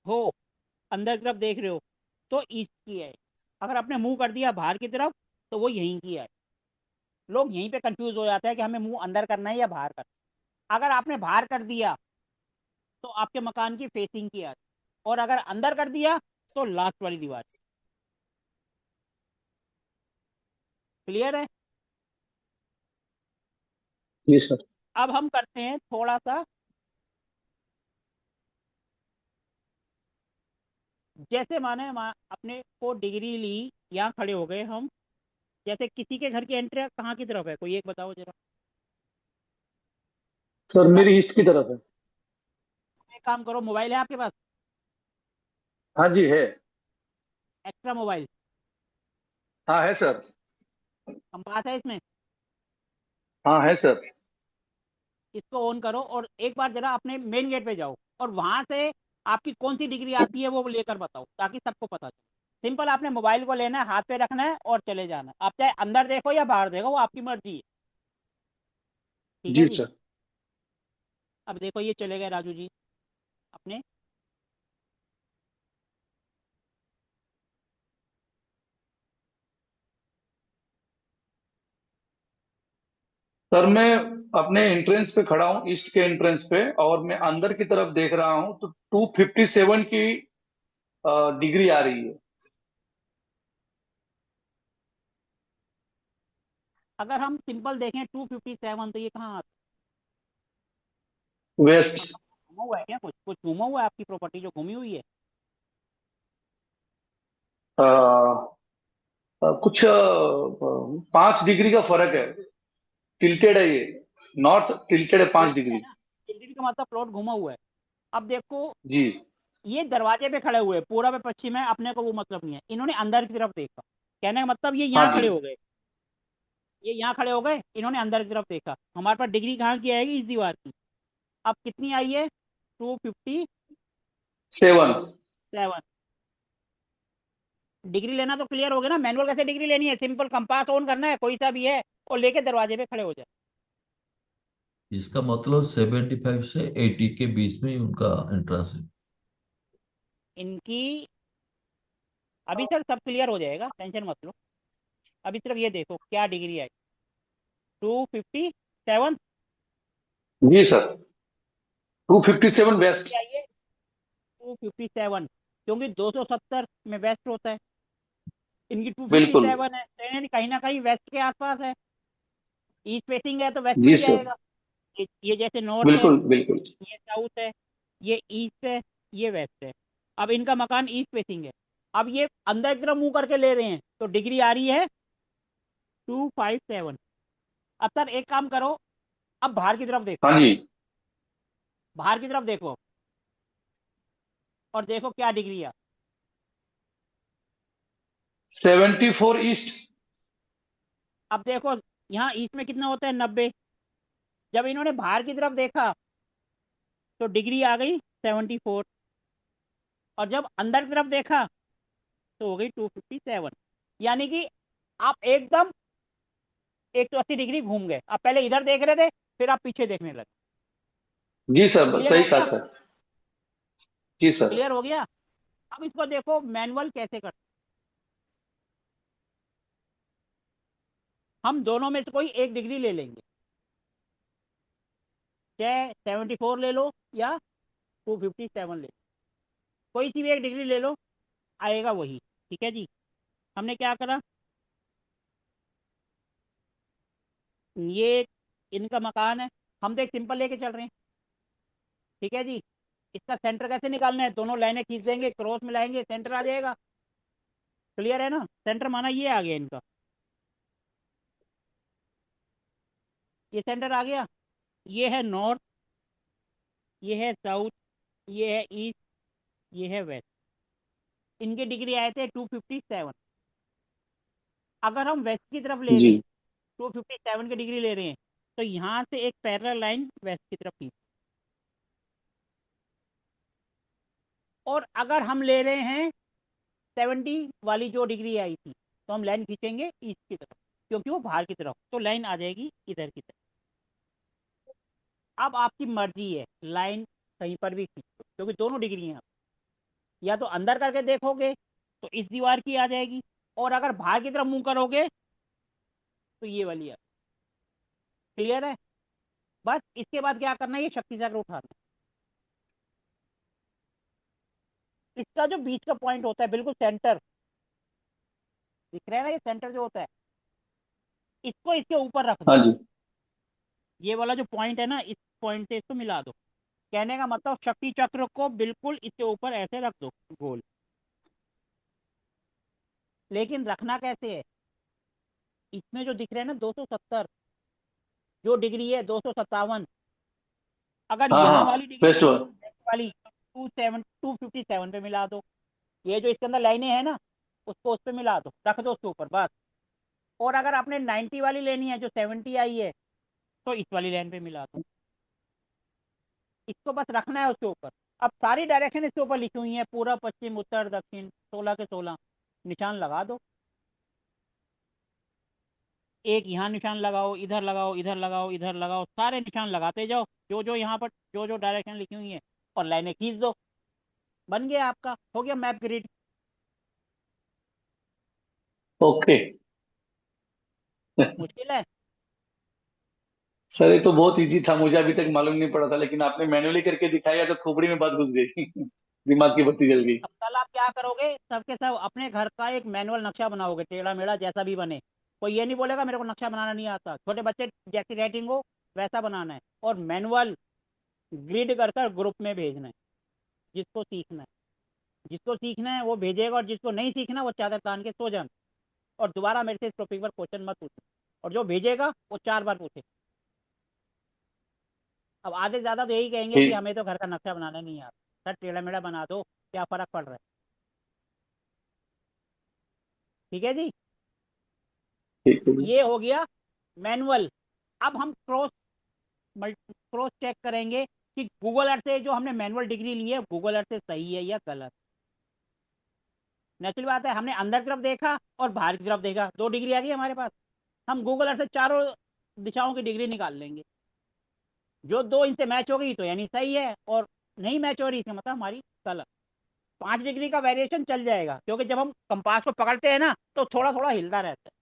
हो, अंदर की तरफ देख रहे हो, तो ईस्ट की है। अगर आपने मुंह कर दिया बाहर की तरफ तो वो यहीं की है। लोग यहीं पे कंफ्यूज हो जाते हैं कि हमें मुंह अंदर करना है या बाहर करना है। अगर आपने बाहर कर दिया तो आपके मकान की फेसिंग की आती, और अगर अंदर कर दिया तो लास्ट वाली दीवार। क्लियर है। जी सर। अब हम करते हैं थोड़ा सा, जैसे माने अपने को डिग्री ली, यहाँ खड़े हो गए हम। जैसे किसी के घर की एंट्री कहाँ की तरफ है, कोई एक बताओ जरा। सर मोबाइल, मेरी ईस्ट की तरफ है। एक काम करो, मोबाइल है आपके पास? हाँ जी है। एक्स्ट्रा मोबाइल, हाँ है सर। कंपास है इसमें? हाँ है सर। इसको ऑन करो और एक बार जरा अपने मेन गेट पे जाओ और वहां से आपकी कौन सी डिग्री आती है वो लेकर बताओ, ताकि सबको पता चले। सिंपल, आपने मोबाइल को लेना है, हाथ पे रखना है और चले जाना है। आप चाहे अंदर देखो या बाहर देखो, वो आपकी मर्जी है। ठीक है जी जी। सर। अब देखो ये चले गए राजू जी अपने। सर मैं अपने एंट्रेंस पे खड़ा हूँ, ईस्ट के एंट्रेंस पे, और मैं अंदर की तरफ देख रहा हूँ तो 257 की डिग्री आ रही है। अगर हम सिंपल देखें 257, तो ये कहाँ आता है? वेस्ट। घूमा हुआ है क्या? कुछ कुछ घूमा हुआ है आपकी प्रॉपर्टी जो घूमी हुई है? कुछ 5 डिग्री का फर्क है। टिल्टेड है ये, नॉर्थ टिल्टेड है पांच टिल्टेड है डिग्री ना? टिल्टेड का मतलब प्लॉट घूमा हुआ है। अब देखो, जी। ये दरवाजे पे खड़े हुए, पूरा पे पश्चिम है, अपने को वो मतलब नहीं है। इन्होंने अंदर की तरफ देखा, कहने का मतलब ये हाँ यहाँ जी। खड़े हो गए, ये यहाँ खड़े हो गए, इन्होंने अंदर की तरफ देखा। हमारे पास डिग्री कहाँ की आएगी? इस दीवार की। अब कितनी आई है? 257। 7। डिग्री लेना तो क्लियर हो गया ना। मैनुअल कैसे डिग्री लेनी है? सिंपल कंपास ऑन करना है, कोई सा भी है, और लेके दरवाजे पे खड़े हो जाए। इसका मतलब 75 से 80 के बीच में ही उनका एंट्रेंस है। इनकी अभी सर सब क्लियर हो जाएगा, टेंशन मत लो। अभी सिर्फ ये देखो क्या डिग्री आई। 257 जी सर, 257 वेस्ट। आई है। 257, क्योंकि 270 में वेस्ट होता है, इनकी टू फिफ्टी बिल्कुल। सेवन है, तो यानी कहीं ना कहीं वेस्ट के आसपास है। ईस्ट फेसिंग है तो वेस्ट में जी ही सर। आएगा। ये जैसे नॉर्थ है, बिल्कुल बिल्कुल। ये साउथ है, ये ईस्ट है, ये वेस्ट है। अब इनका मकान ईस्ट फेसिंग है। अब ये अंदर की तरफ मुंह करके ले रहे हैं, तो डिग्री आ रही है 257। अब सर एक काम करो, अब बाहर की तरफ देखो, हाँ जी। बाहर की तरफ देखो, और देखो क्या डिग्री है। 74 ईस्ट। अब देखो यहाँ ईस्ट में कितना होता है? 90। जब इन्होंने बाहर की तरफ देखा तो डिग्री आ गई 74, और जब अंदर की तरफ देखा तो हो गई 257। यानी कि आप एकदम 180 डिग्री घूम गए। आप पहले इधर देख रहे थे, फिर आप पीछे देखने लगे। जी सर, क्लियर सही हो कहा गया? सर। जी सर। क्लियर हो गया। अब इसको देखो मैनुअल कैसे करते। हम दोनों में से कोई एक डिग्री ले लेंगे, चाहे 74 ले लो या 257 ले लो, कोई सी भी एक डिग्री ले लो, आएगा वही। ठीक है जी। हमने क्या करा, ये इनका मकान है, हम तो एक सिंपल लेके चल रहे हैं। ठीक है जी। इसका सेंटर कैसे निकालना है? दोनों लाइनें खींच देंगे, क्रॉस मिलाएंगे, सेंटर आ जाएगा। क्लियर है ना? सेंटर माना ये आ गया इनका, ये सेंटर आ गया। ये है नॉर्थ, ये है साउथ, ये है ईस्ट, ये है वेस्ट। इनके डिग्री आए थे 257। अगर हम वेस्ट की तरफ ले रहे जी। हैं, 257 की डिग्री ले रहे हैं, तो यहाँ से एक पैरेलल लाइन वेस्ट की तरफ खींच। और अगर हम ले रहे हैं 70 वाली जो डिग्री आई थी, तो हम लाइन खींचेंगे ईस्ट की तरफ, क्योंकि वो बाहर की तरफ, तो लाइन आ जाएगी इधर की तरफ। अब आपकी मर्जी है, लाइन कहीं पर भी खींचो, क्योंकि दोनों डिग्री हैं। या तो अंदर करके देखोगे तो इस दीवार की आ जाएगी, और अगर बाहर की तरफ मुंह करोगे तो ये वाली आ। क्लियर है? बस इसके बाद क्या करना है, ये शक्ति चक्र उठाना है। इसका जो बीच का पॉइंट होता है, बिल्कुल सेंटर दिख रहा है ना, ये सेंटर जो होता है, इसको इसके ऊपर रख दो। हाँ जी। ये वाला जो पॉइंट है ना, इस पॉइंट से इसको मिला दो। कहने का मतलब शक्ति चक्र को बिल्कुल इसके ऊपर ऐसे रख दो, गोल। लेकिन रखना कैसे है? इसमें जो दिख रहे हैं ना 270 जो डिग्री है, 257, अगर हाँ हाँ, यहाँ वाली डिग्री वेस्ट को वन। वाली 257 पे मिला दो। ये जो इसके अंदर लाइनें हैं ना, उसको उस पे मिला दो, रख दो उसके ऊपर, बस। और अगर आपने 90 वाली लेनी है, जो 70 आई है, तो इस वाली लाइन पे मिला दो। इसको बस रखना है उसके ऊपर। अब सारी डायरेक्शन इसके ऊपर लिखी हुई है, पूरब पश्चिम उत्तर दक्षिण, 16 के 16 निशान लगा दो। एक यहाँ निशान लगाओ, इधर लगाओ, इधर लगाओ, इधर लगाओ, सारे निशान लगाते जाओ, जो जो यहाँ पर जो जो डायरेक्शन लिखी हुई है, और लाइनें खींच दो। बन गया आपका, हो गया मैप ग्रिड। ओके। मुश्किल है? सर ये तो बहुत इजी था, मुझे अभी तक मालूम नहीं पड़ा था, लेकिन आपने मैनुअली करके दिखाया तो खोपड़ी में बात घुस गई। दिमाग की बत्ती जल गई। अब कल आप क्या करोगे, सबके सब अपने घर का एक मैनुअल नक्शा बनाओगे, टेढ़ा मेढ़ा जैसा भी बने। कोई ये नहीं बोलेगा मेरे को नक्शा बनाना नहीं आता, छोटे बच्चे जैसी राइटिंग हो वैसा बनाना है, और मैनुअल ग्रिड कर कर ग्रुप में भेजना है। जिसको सीखना है, जिसको सीखना है वो भेजेगा, और जिसको नहीं सीखना वो चादर तान के सो जाना, और दोबारा मेरे से इस टॉपिक पर क्वेश्चन मत पूछो, और जो भेजेगा वो 4 बार पूछे। अब आधे ज़्यादा तो यही कहेंगे कि ठीक। हमें तो घर का नक्शा बनाना नहीं आता, सर टेढ़ा मेढ़ा बना दो, क्या फ़र्क पड़ रहा है। ठीक है जी, ठीक है जी। ये हो गया मैनुअल। अब हम क्रॉस चेक करेंगे कि गूगल अर्थ से जो हमने मैनुअल डिग्री ली है, गूगल अर्थ से सही है या गलत। नेचुरल बात है, हमने अंदर की तरफ देखा और बाहर की तरफ देखा, 2 डिग्री आ गई हमारे पास। हम गूगल अर्थ से चारों दिशाओं की डिग्री निकाल लेंगे, जो 2 इनसे मैच हो गई तो यानी सही है, और नहीं मैच हो रही इसका मतलब हमारी गलत। 5 डिग्री का वेरिएशन चल जाएगा, क्योंकि जब हम कंपास को पकड़ते हैं ना तो थोड़ा थोड़ा हिलता रहता है।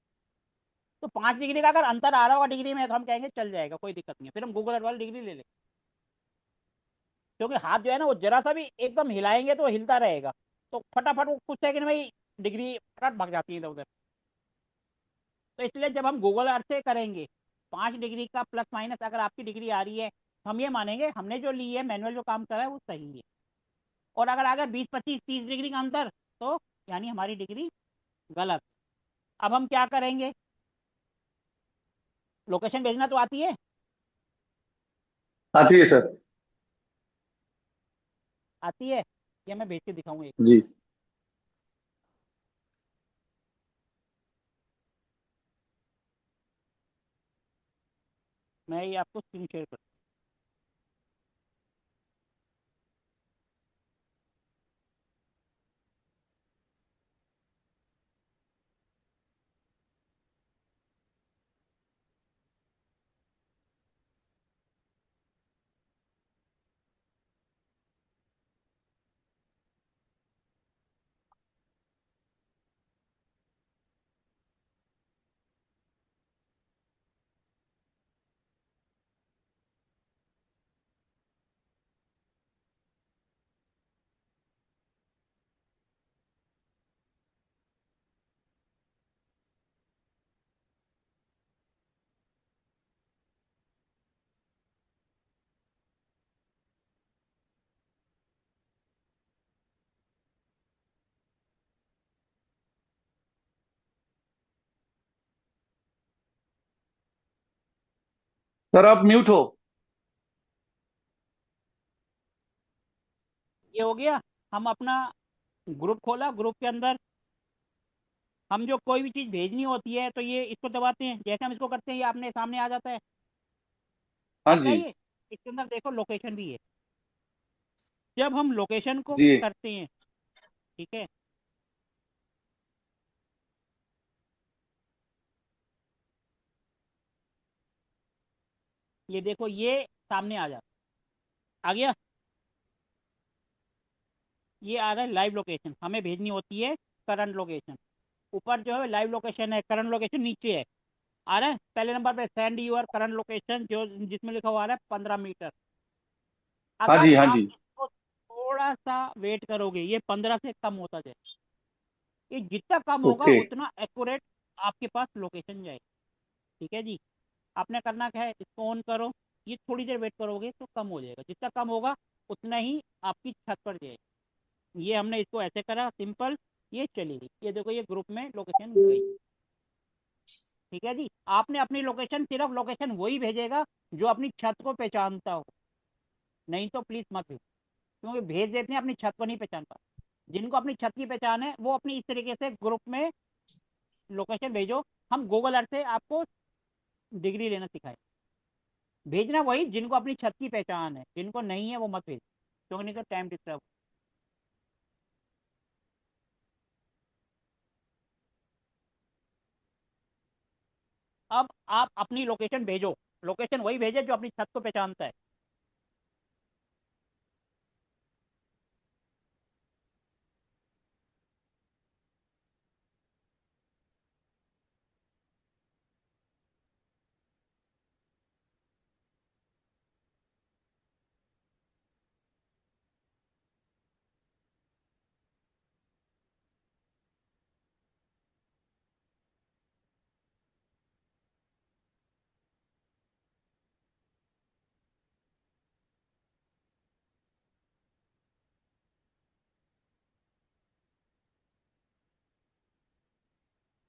तो 5 डिग्री का अगर अंतर आ रहा होगा डिग्री में, तो हम कहेंगे चल जाएगा, कोई दिक्कत नहीं है, फिर हम गूगल अर्थ वाली डिग्री ले लेंगे। क्योंकि हाथ जो है ना वो जरा सा भी एकदम हिलाएंगे तो हिलता रहेगा, तो फटाफट वो कुछ सेकंड में ही डिग्री फटाफट भाग जाती है इधर उधर। तो इसलिए जब हम गूगल अर्थ से करेंगे, 5 डिग्री का प्लस माइनस अगर आपकी डिग्री आ रही है, तो हम ये मानेंगे हमने जो ली है, मैनुअल जो काम करा है वो सही है। और अगर आ गया 20 25 30 डिग्री का अंतर, तो यानी हमारी डिग्री गलत। अब हम क्या करेंगे, लोकेशन भेजना तो आती है? आती है सर। आती है, ये मैं भेज के दिखाऊँ एक। जी। मैं ये आपको स्क्रीन शेयर कर। सर आप म्यूट हो। ये हो गया। हम अपना ग्रुप खोला, ग्रुप के अंदर हम जो कोई भी चीज़ भेजनी होती है तो ये इसको दबाते हैं, जैसे हम इसको करते हैं ये अपने सामने आ जाता है। हाँ आता है जी। ये, इसके अंदर देखो लोकेशन भी है। जब हम लोकेशन को जी। करते हैं, ठीक है, ये देखो ये सामने आ जाता, आ गया। ये आ रहा है लाइव लोकेशन, हमें भेजनी होती है करंट लोकेशन। ऊपर जो है लाइव लोकेशन है, करंट लोकेशन नीचे है। आ रहा है पहले नंबर पे सेंड यूर करंट लोकेशन, जो जिसमें लिखा हुआ आ रहा है 15 मीटर। हाँ अगर जी। हाँ आप जी। इसको थोड़ा सा वेट करोगे, ये 15 से कम होता जाए, ये जितना कम होगा ओके। उतना एक्यूरेट आपके पास लोकेशन जाएगी। ठीक है जी, आपने करना क्या है, इसको ऑन करो, ये थोड़ी देर वेट करोगे तो कम हो जाएगा, जितना कम होगा उतना ही आपकी छत पर जाएगी। ये हमने इसको ऐसे करा सिंपल, ये चली गई, ये देखो ये ग्रुप में लोकेशन गई। ठीक है जी, आपने अपनी लोकेशन, सिर्फ लोकेशन वही भेजेगा जो अपनी छत को पहचानता हो, नहीं तो प्लीज़ मत भेजो, क्योंकि भेज देते हैं अपनी छत को नहीं पहचान पाते। जिनको अपनी छत की पहचान है वो अपनी इस तरीके से ग्रुप में लोकेशन भेजो। हम गूगल अर्थ से आपको डिग्री लेना सिखाए। भेजना वही जिनको अपनी छत की पहचान है, जिनको नहीं है वो मत भेज। क्योंकि नहीं तो टाइम डिस्टर्ब। अब आप अपनी लोकेशन भेजो, लोकेशन वही भेजे जो अपनी छत को पहचानता है।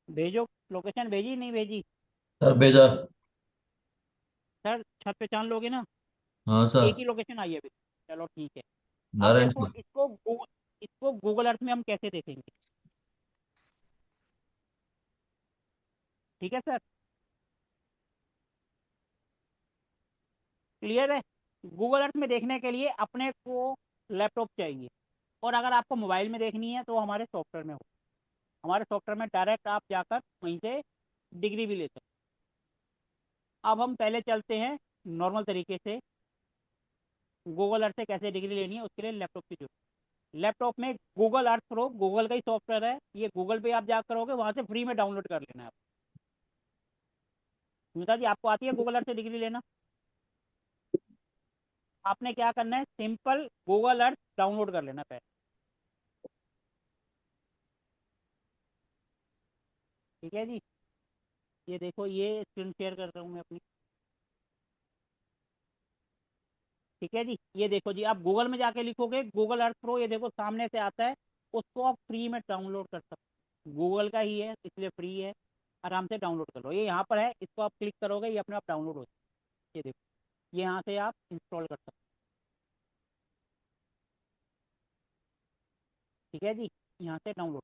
भेजो, लोकेशन भेजी नहीं भेजी? सर भेजा। सर छत पहचान लोगे ना? हाँ एक सर। ही लोकेशन आई है अभी। चलो ठीक है। अब नारायण देखो सर। इसको गूगल अर्थ में हम कैसे देखेंगे। ठीक है सर, क्लियर है? गूगल अर्थ में देखने के लिए अपने को लैपटॉप चाहिए, और अगर आपको मोबाइल में देखनी है तो हमारे सॉफ्टवेयर में हो। हमारे सॉफ्टवेयर में डायरेक्ट आप जाकर वहीं से डिग्री भी ले सकते हो। अब हम पहले चलते हैं नॉर्मल तरीके से, गूगल अर्थ से कैसे डिग्री लेनी है उसके लिए लैपटॉप की जरूरत। लैपटॉप में गूगल अर्थ प्रो, गूगल का ही सॉफ्टवेयर है ये, गूगल पे आप जा करोगे वहाँ से फ्री में डाउनलोड कर लेना है आप। सुनीता जी आपको आती है गूगल अर्थ से डिग्री लेना? आपने क्या करना है, सिंपल गूगल अर्थ डाउनलोड कर लेना पहले। ठीक है जी, ये देखो ये स्क्रीन शेयर कर रहा हूँ मैं अपनी। ठीक है जी, ये देखो जी, आप गूगल में जाके लिखोगे गूगल अर्थ प्रो, ये देखो सामने से आता है। उसको आप फ्री में डाउनलोड कर सकते हो, गूगल का ही है इसलिए फ्री है। आराम से डाउनलोड कर लो, ये यहाँ पर है, इसको आप क्लिक करोगे ये अपने आप डाउनलोड हो जाएगा। ये देखो, ये यहाँ से आप इंस्टॉल कर सकते हो। ठीक है जी, यहाँ से डाउनलोड।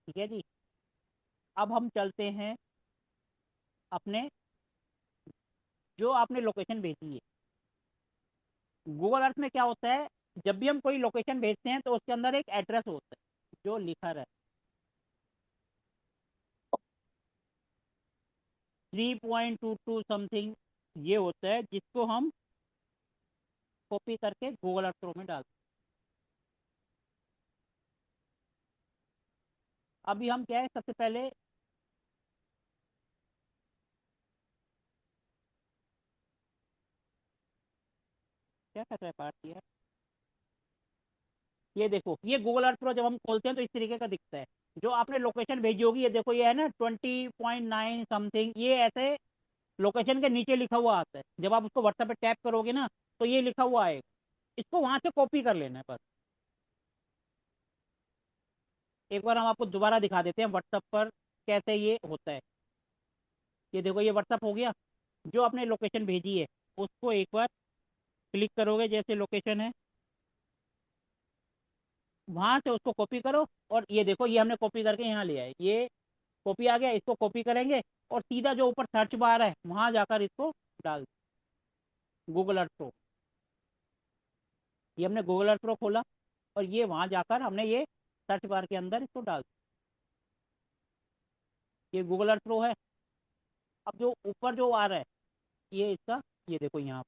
ठीक है जी, अब हम चलते हैं अपने, जो आपने लोकेशन भेजी है। गूगल अर्थ में क्या होता है, जब भी हम कोई लोकेशन भेजते हैं तो उसके अंदर एक एड्रेस होता है जो लिखा रहता है 3.22 समथिंग, ये होता है जिसको हम कॉपी करके गूगल अर्थ प्रो में डालते हैं। अभी हम क्या है, सबसे पहले क्या कर रहा है पार्ट ये। ये देखो, ये गूगल अर्थ प्रो जब हम खोलते हैं तो इस तरीके का दिखता है। जो आपने लोकेशन भेजी होगी, ये देखो ये है ना 20.9 समथिंग, ये ऐसे लोकेशन के नीचे लिखा हुआ आता है। जब आप उसको व्हाट्सएप पे टैप करोगे ना तो ये लिखा हुआ आएगा, इसको वहां से कॉपी कर लेना है बस। एक बार हम आपको दोबारा दिखा देते हैं व्हाट्सएप पर कैसे ये होता है। ये देखो ये व्हाट्सएप हो गया, जो आपने लोकेशन भेजी है उसको एक बार क्लिक करोगे, जैसे लोकेशन है वहां से उसको कॉपी करो। और ये देखो ये हमने कॉपी करके यहाँ ले आए, ये कॉपी आ गया, इसको कॉपी करेंगे और सीधा जो ऊपर सर्च बार है वहां जाकर इसको डाल गूगल अर्थ प्रो। ये हमने गूगल अर्थ प्रो खोला और ये वहां जाकर हमने ये सर्च बार के अंदर इसको डाल, ये गूगल अर्थ प्रो है। अब जो ऊपर जो आ रहा है ये इसका, ये देखो यहाँ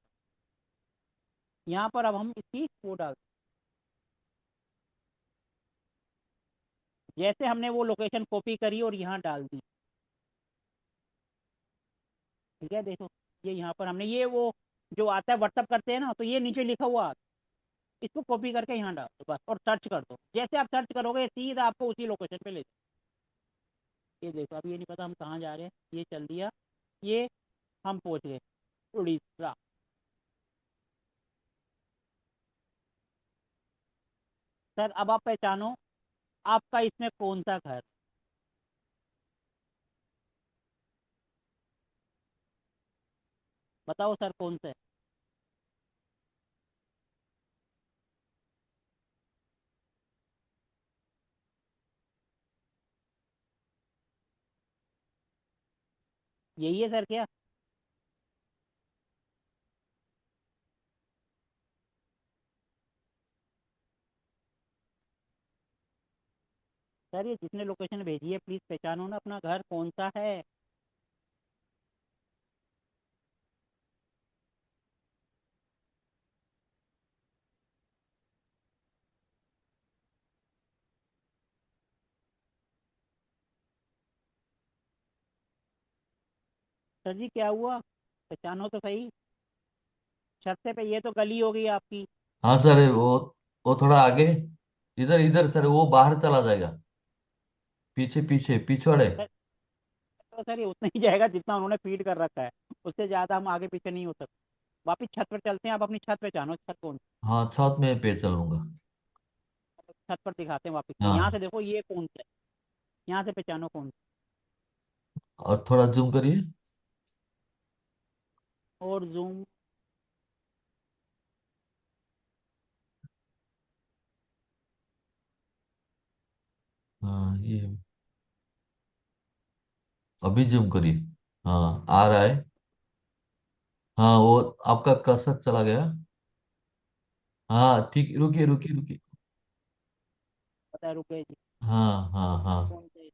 पर अब हम इसकी वो डाल, जैसे हमने वो लोकेशन कॉपी करी और यहाँ डाल दी। ठीक है, देखो ये यहाँ पर हमने ये वो जो आता है व्हाट्सअप करते हैं ना, तो ये नीचे लिखा हुआ आता है। इसको कॉपी करके यहाँ डाल दो बस और सर्च कर दो। जैसे आप सर्च करोगे सीधा आपको उसी लोकेशन पे ले जाए। ये देखो, अब ये नहीं पता हम कहाँ जा रहे हैं, ये चल दिया, ये हम पहुँच गए उड़ीसा। सर अब आप पहचानो आपका इसमें कौन सा घर, बताओ सर कौन सा है। यही है सर क्या? सर ये जिसने लोकेशन भेजी है प्लीज पहचानो ना अपना घर कौन सा है। सर जी क्या हुआ, पहचानो तो सही। छत से पे ये तो गली हो गई आपकी। हाँ सर, वो थोड़ा आगे, इधर इधर सर, वो बाहर चला जाएगा, पीछे पीछे पिछवाड़े। सर तो सर ये उतना ही जाएगा जितना उन्होंने फीड कर रखा है, उससे ज़्यादा हम आगे पीछे नहीं हो सकते। वापिस छत पर चलते हैं, आप अपनी छत पहचानो, छत कौन हाँ, छत में पे चलूंगा। सी? छत पर दिखाते हैं वापिस से, यहाँ हाँ, से देखो ये कौन सा है, यहाँ से पहचानो कौन सा और थोड़ा जूम करिए। है। और जूम। हाँ, ये अभी जूम करिए। हाँ, आ रहा है। हाँ, वो आपका कर्सर चला गया। हाँ ठीक, रुकिए रुकिए रुकिए। पता है, रुपए जी। हाँ हाँ हाँ, कौन सा है?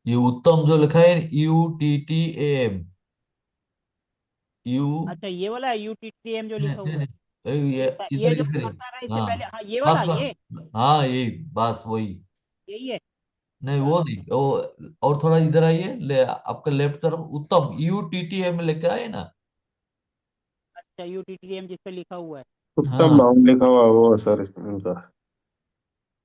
ये उत्तम जो लिखा है, UTTAM। यू, अच्छा ये वाला है UTTM जो नहीं लिखा नहीं हुआ है। नहीं, ये अच्छा, इधर ये जो इधर ही। कर्सर है इससे हाँ, पहले, हाँ ये बस वाला, बस। ये हाँ, यही, बस वही। यही है। नहीं, वो चलो नहीं, वो और थोड़ा इधर आइए, आपका लेफ्ट तरफ उत्तम UTTM लेके आए ना। अच्छा, UTTM जिस पे लिखा हुआ है। उत्तम हाँ, नाम लिखा हुआ वो सर उनका।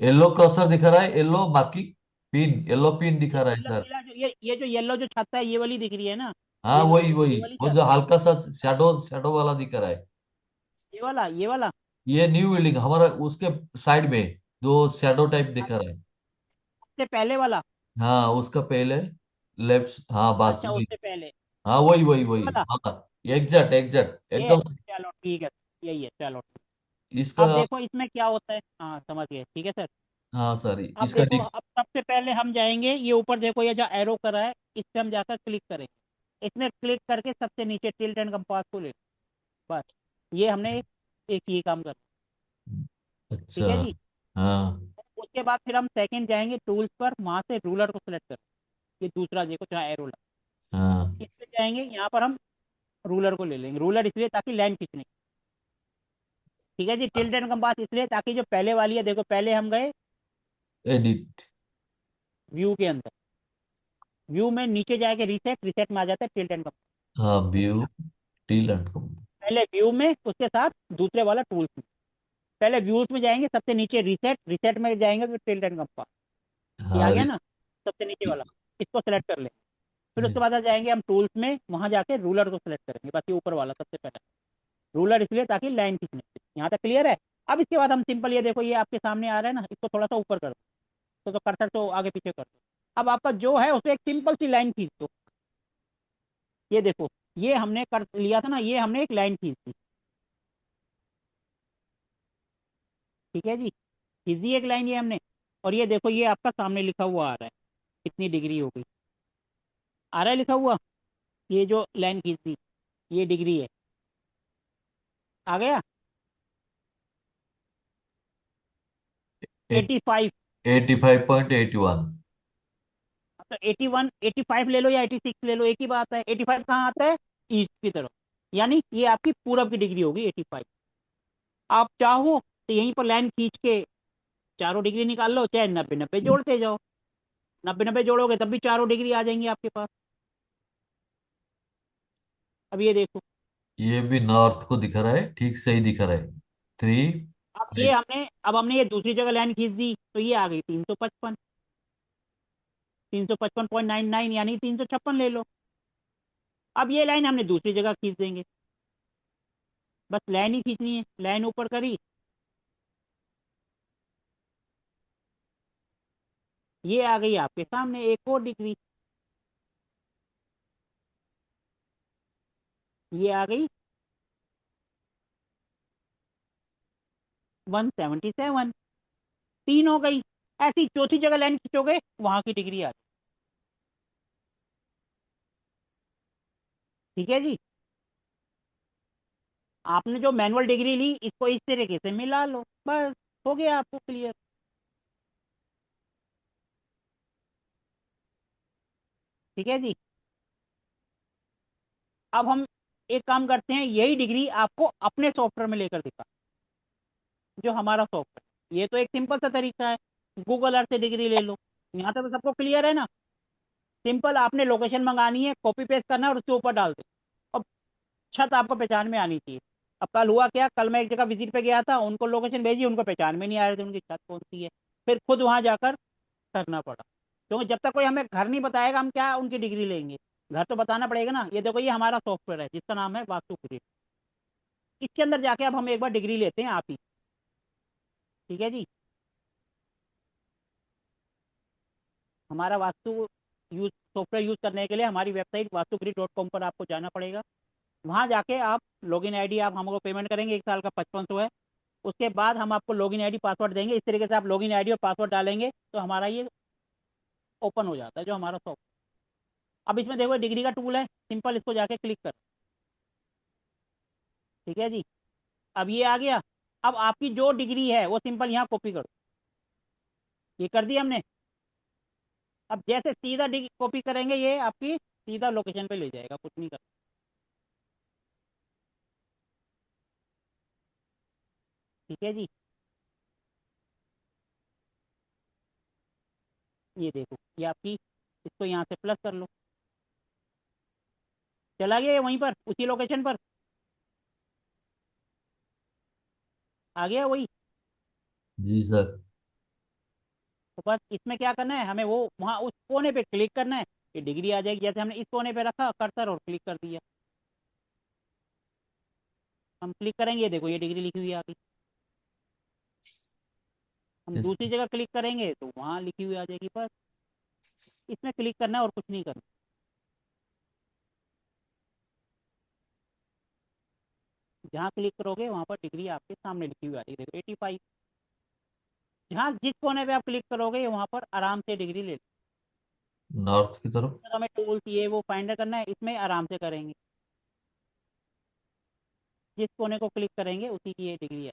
येलो क्रॉसर दिखा रहा है, yellow marking pin, yellow pin दिखा ये रहा है नीला सर। नीला जो ये जो येलो जो छत है ये वाली दिख रही है ना। हाँ, वही वही, ये वाली वो छत। जो हल्का सा शैडो शैडो वाला दिख रहा है। ये वाला। ये न्यू बिल्डिंग हमारा, उसके साइड में जो शैडो टाइप दिख रहा है। उससे पहले वाला। हाँ, उसका पहले लेफ्ट, हाँ बस अच्छा वही। उससे पहले। हाँ, वही वही ये वही, वाला। हाँ। एग्जैक्ट एग्जैक्ट ये एकदम। चलो ठीक है, यही है, चलो ठीक। इसका, अब देखो इसमें क्या होता है, हाँ समझ गए, ठीक है सर। हाँ सर, अब इसका देखो, अब सबसे पहले हम जाएंगे, ये ऊपर देखो ये जो एरो करा है, इस पे हम जाकर क्लिक करेंगे। इसमें क्लिक करके सबसे नीचे टिल्ट एंड कंपास को ले, बस। ये हमने एक ये काम कर, ठीक अच्छा। है जी। हाँ उसके बाद फिर हम सेकंड जाएंगे टूल्स पर, वहां से रूलर को सिलेक्ट करें। ये दूसरा देखो जहाँ एरो लगा, हाँ, इस पे जाएंगे, यहाँ पर हम रूलर को ले लेंगे। रूलर इसलिए ताकि लाइन खींचने, ठीक है जी। टिल्ट एंड कंपास इसलिए ताकि जो पहले वाली है, देखो पहले हम गए एडिट। व्यू के अंदर, व्यू में नीचे जाके रिसेट, रिसेट में आ जाता है टिल्ट एंड कंपास। हाँ, व्यू टील एंड। पहले व्यू में, उसके साथ दूसरे वाला टूल्स में। पहले व्यूज में जाएंगे, सबसे नीचे रिसेट, रिसेट में जाएंगे तो टिल्ट एंड कंपास। ये आ हाँ, गया ना, सबसे नीचे वाला, इसको सेलेक्ट कर लेंगे। फिर उसके बाद आ जाएंगे हम टूल्स में, वहां जाके रूलर को सेलेक्ट करेंगे, बस ये ऊपर वाला सबसे पहले। रूलर इसलिए ताकि लाइन खींचने, यहाँ तक क्लियर है। अब इसके बाद हम सिंपल, ये देखो ये आपके सामने आ रहा है ना, इसको थोड़ा सा ऊपर कर दो, तो कर्सर तो आगे पीछे कर दो। अब आपका जो है उसे एक सिंपल सी लाइन खींच दो। ये देखो, ये हमने कर लिया था ना, ये हमने एक लाइन खींच दी, ठीक है जी। खींच दी एक लाइन ये हमने। और ये देखो ये आपका सामने लिखा हुआ आ रहा है, कितनी डिग्री हो गई, आ रहा है लिखा हुआ। ये जो लाइन खींच दी, ये डिग्री है, आ गया। 85। 85.81। तो 81, 85 ले लो या 86 ले लो, एक ही बात है। 85 कहाँ आता है, ईस्ट की तरफ, यानी ये आपकी पूरब की डिग्री होगी 85। आप चाहो तो यहीं पर लाइन खींच के चारों डिग्री निकाल लो, चाहे 90 90 जोड़ते जाओ। 90 90 जोड़ोगे तब भी चारों डिग्री आ जाएंगी आपके पास। अब ये देखो, ये भी नॉर्थ को दिखा रहा है, ठीक सही दिखा रहा है। थ्री। अब हमने ये दूसरी जगह लाइन खींच दी, तो ये आ गई 355, 355.99, यानी 356 ले लो। अब ये लाइन हमने दूसरी जगह खींच देंगे, बस लाइन ही खींचनी है, लाइन ऊपर करी, ये आ गई आपके सामने एक और डिग्री, ये आ गई 177। तीन हो गई। ऐसी चौथी जगह लाइन खींचोगे, वहां की डिग्री आ जाए, ठीक है जी। आपने जो मैनुअल डिग्री ली, इसको इस तरीके से मिला लो, बस हो गया आपको क्लियर। ठीक है जी। अब हम एक काम करते हैं, यही डिग्री आपको अपने सॉफ्टवेयर में लेकर दिखा, जो हमारा सॉफ्टवेयर। ये तो एक सिंपल सा तरीका है, गूगल अर्थ से डिग्री ले लो। यहाँ तक तो सबको क्लियर है ना। सिंपल, आपने लोकेशन मंगानी है, कॉपी पेस्ट करना है और उसके ऊपर डाल दे। अब छत आपको पहचान में आनी चाहिए। अब कल हुआ क्या, कल मैं एक जगह विजिट पे गया था, उनको लोकेशन भेजी, उनको पहचान में नहीं आ रही थी उनकी छत कौन सी है। फिर खुद वहां जाकर करना पड़ा, क्योंकि जब तक कोई हमें घर नहीं बताएगा हम क्या उनकी डिग्री लेंगे। घर तो बताना पड़ेगा ना। ये देखो, ये हमारा सॉफ्टवेयर है जिसका नाम है वास्तुक्रिया। इसके अंदर जाके अब हम एक बार डिग्री लेते हैं आप ही। ठीक है जी। हमारा वास्तु यूज सॉफ्टवेयर यूज करने के लिए हमारी वेबसाइट वास्तुक्रिया.com पर आपको जाना पड़ेगा। वहाँ जाके आप लॉगिन आईडी, आप हमको पेमेंट करेंगे, 1 साल का 5500 है। उसके बाद हम आपको लॉगिन आईडी पासवर्ड देंगे। इस तरीके से आप लॉगिन आईडी और पासवर्ड डालेंगे तो हमारा ये ओपन हो जाता है, जो हमारा सॉफ्टवेयर। अब इसमें देखो डिग्री का टूल है, सिंपल इसको जाके क्लिक कर। ठीक है जी। अब ये आ गया। अब आपकी जो डिग्री है वो सिंपल यहाँ कॉपी करो। ये कर दी हमने। अब जैसे सीधा डिग्री कॉपी करेंगे, ये आपकी सीधा लोकेशन पे ले जाएगा, कुछ नहीं कर। ठीक है जी। ये देखो, ये आपकी, इसको यहाँ से प्लस कर लो। चला गया ये वहीं पर, उसी लोकेशन पर आ गया वही। जी सर। तो बस इसमें क्या करना है, हमें वो वहाँ उस कोने पे क्लिक करना है, ये डिग्री आ जाएगी। जैसे हमने इस कोने पे रखा कर्सर और क्लिक कर दिया, हम क्लिक करेंगे, ये देखो ये डिग्री लिखी हुई है आपकी। हम यस। दूसरी जगह क्लिक करेंगे तो वहाँ लिखी हुई आ जाएगी। बस इसमें क्लिक करना है और कुछ नहीं करना। जहाँ क्लिक करोगे वहाँ पर डिग्री आपके सामने लिखी हुई आ रही है, देखो 85। जहाँ जिस कोने पे आप क्लिक करोगे वहाँ पर आराम से डिग्री ले लो। नॉर्थ की तरफ। अगर हमें टूल्स ये वो फाइंडर करना है, इसमें आराम से करेंगे। जिस कोने को क्लिक करेंगे उसी की ये डिग्री है।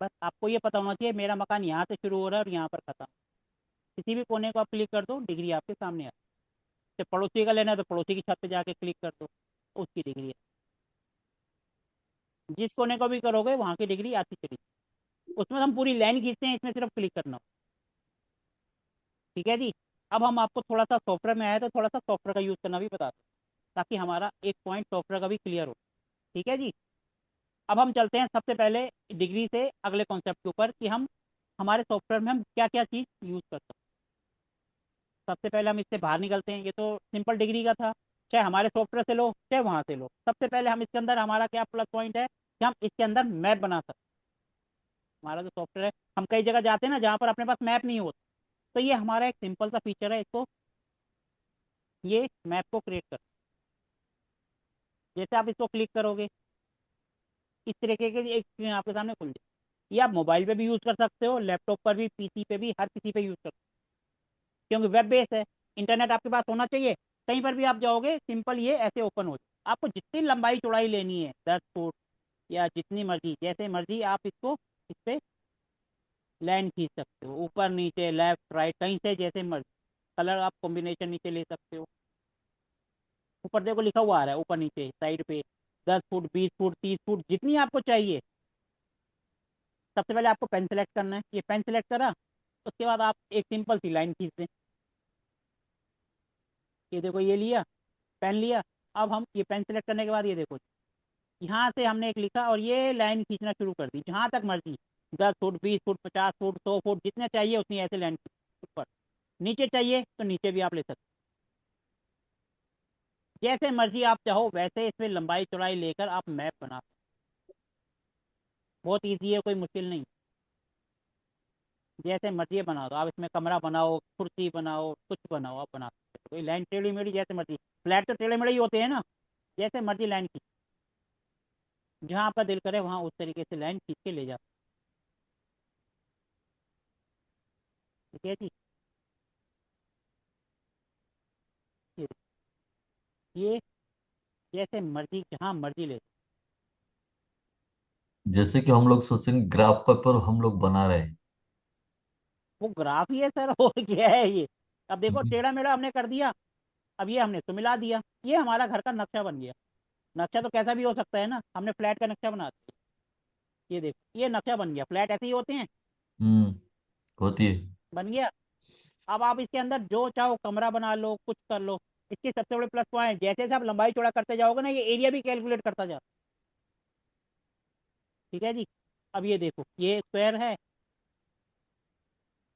बस आपको ये पता होना चाहिए मेरा मकान यहाँ से शुरू हो रहा है और यहाँ पर खत्म। किसी भी कोने को आप क्लिक कर दो, डिग्री आपके सामने आ। जब पड़ोसी का लेना है तो पड़ोसी की छत पे जाके क्लिक कर दो, उसकी डिग्री है। जिस कोने को भी करोगे वहाँ की डिग्री आती चली। उसमें हम पूरी लाइन खींचते हैं, इसमें सिर्फ क्लिक करना हो। ठीक है जी। अब हम आपको थोड़ा सा सॉफ्टवेयर में आया तो थोड़ा सा सॉफ्टवेयर का यूज़ करना भी बताते हैं, ताकि हमारा एक पॉइंट सॉफ्टवेयर का भी क्लियर हो। ठीक है जी। अब हम चलते हैं सबसे पहले डिग्री से अगले कॉन्सेप्ट के ऊपर, कि हम हमारे सॉफ्टवेयर में हम क्या क्या चीज़ यूज़ कर सकते हैं। सबसे पहले हम इससे बाहर निकलते हैं। ये तो सिंपल डिग्री का था, चाहे हमारे सॉफ्टवेयर से लो चाहे वहाँ से लो। सबसे पहले हम इसके अंदर, हमारा क्या प्लस पॉइंट है कि हम इसके अंदर मैप बना सकते हैं। हमारा जो सॉफ्टवेयर है, हम कई जगह जाते हैं ना जहाँ पर अपने पास मैप नहीं होता, तो ये हमारा एक सिंपल सा फीचर है। इसको, ये मैप को क्रिएट कर, जैसे आप इसको क्लिक करोगे इस तरीके की एक स्क्रीन आपके सामने खुल जाए। ये आप मोबाइल पे भी यूज़ कर सकते हो, लैपटॉप पर भी, पीसी पे भी, हर किसी पे यूज़ कर सकते हो, क्योंकि वेब बेस है। इंटरनेट आपके पास होना चाहिए। कहीं पर भी आप जाओगे, सिंपल ये ऐसे ओपन हो जाए। आपको जितनी लंबाई चौड़ाई लेनी है, 10 फुट या जितनी मर्जी, जैसे मर्जी आप इसको, इस पे लाइन खींच सकते हो, ऊपर नीचे लेफ्ट राइट कहीं से जैसे मर्जी। कलर आप कॉम्बिनेशन नीचे ले सकते हो। ऊपर देखो लिखा हुआ आ रहा है, ऊपर नीचे साइड पे 10 फुट, 20 फुट, 30 फुट, जितनी आपको चाहिए। सबसे पहले आपको पेन सेलेक्ट करना है। ये पेन सेलेक्ट करा, उसके बाद आप एक सिंपल सी लाइन खींच दें। ये देखो ये लिया, पेन लिया। अब हम ये पेन सेलेक्ट करने के बाद ये देखो, यहाँ से हमने एक लिखा और ये लाइन खींचना शुरू कर दी जहाँ तक मर्जी। 10 फुट, 20 फुट, 50 फुट, 100 फुट, जितने चाहिए उतनी ऐसे लाइन ऊपर। नीचे चाहिए तो नीचे भी आप ले सकते, जैसे मर्जी आप चाहो वैसे इसमें लंबाई चौड़ाई लेकर आप मैप बना सकते। बहुत ईजी है, कोई मुश्किल नहीं। जैसे मर्जी बना दो आप, इसमें कमरा बनाओ, कुर्सी बनाओ, कुछ बनाओ, आप बना सकते हो। कोई लाइन टेढ़ी मेढ़ी जैसे मर्जी, फ्लैट तो टेढ़े मेढ़े ही होते हैं ना। जैसे मर्जी लाइन खींच, जहाँ आपका दिल करे वहाँ उस तरीके से लाइन खींच के ले जाओ। ठीक है जी। ये ये जैसे मर्जी जहाँ मर्जी ले लो। जैसे कि हम लोग सोचेंगे ग्राफ पेपर हम लोग बना रहे हैं। वो ग्राफ ही है सर और क्या है ये। अब देखो हम्म। टेढ़ा मेढ़ा हमने कर दिया, अब ये हमने इसको मिला दिया, ये हमारा घर का नक्शा बन गया। नक्शा तो कैसा भी हो सकता है ना, हमने फ्लैट का नक्शा बना दिया। ये देखो ये नक्शा बन गया, फ्लैट ऐसे ही होते हैं। हम्म, होती है। बन गया। अब आप इसके अंदर जो चाहो कमरा बना लो, कुछ कर लो। इसके सबसे बड़े प्लस पॉइंट, जैसे जैसे आप लंबाई चौड़ा करते जाओगे ना, ये एरिया भी कैलकुलेट करता जाता। ठीक है जी। अब ये देखो ये स्क्वायर है।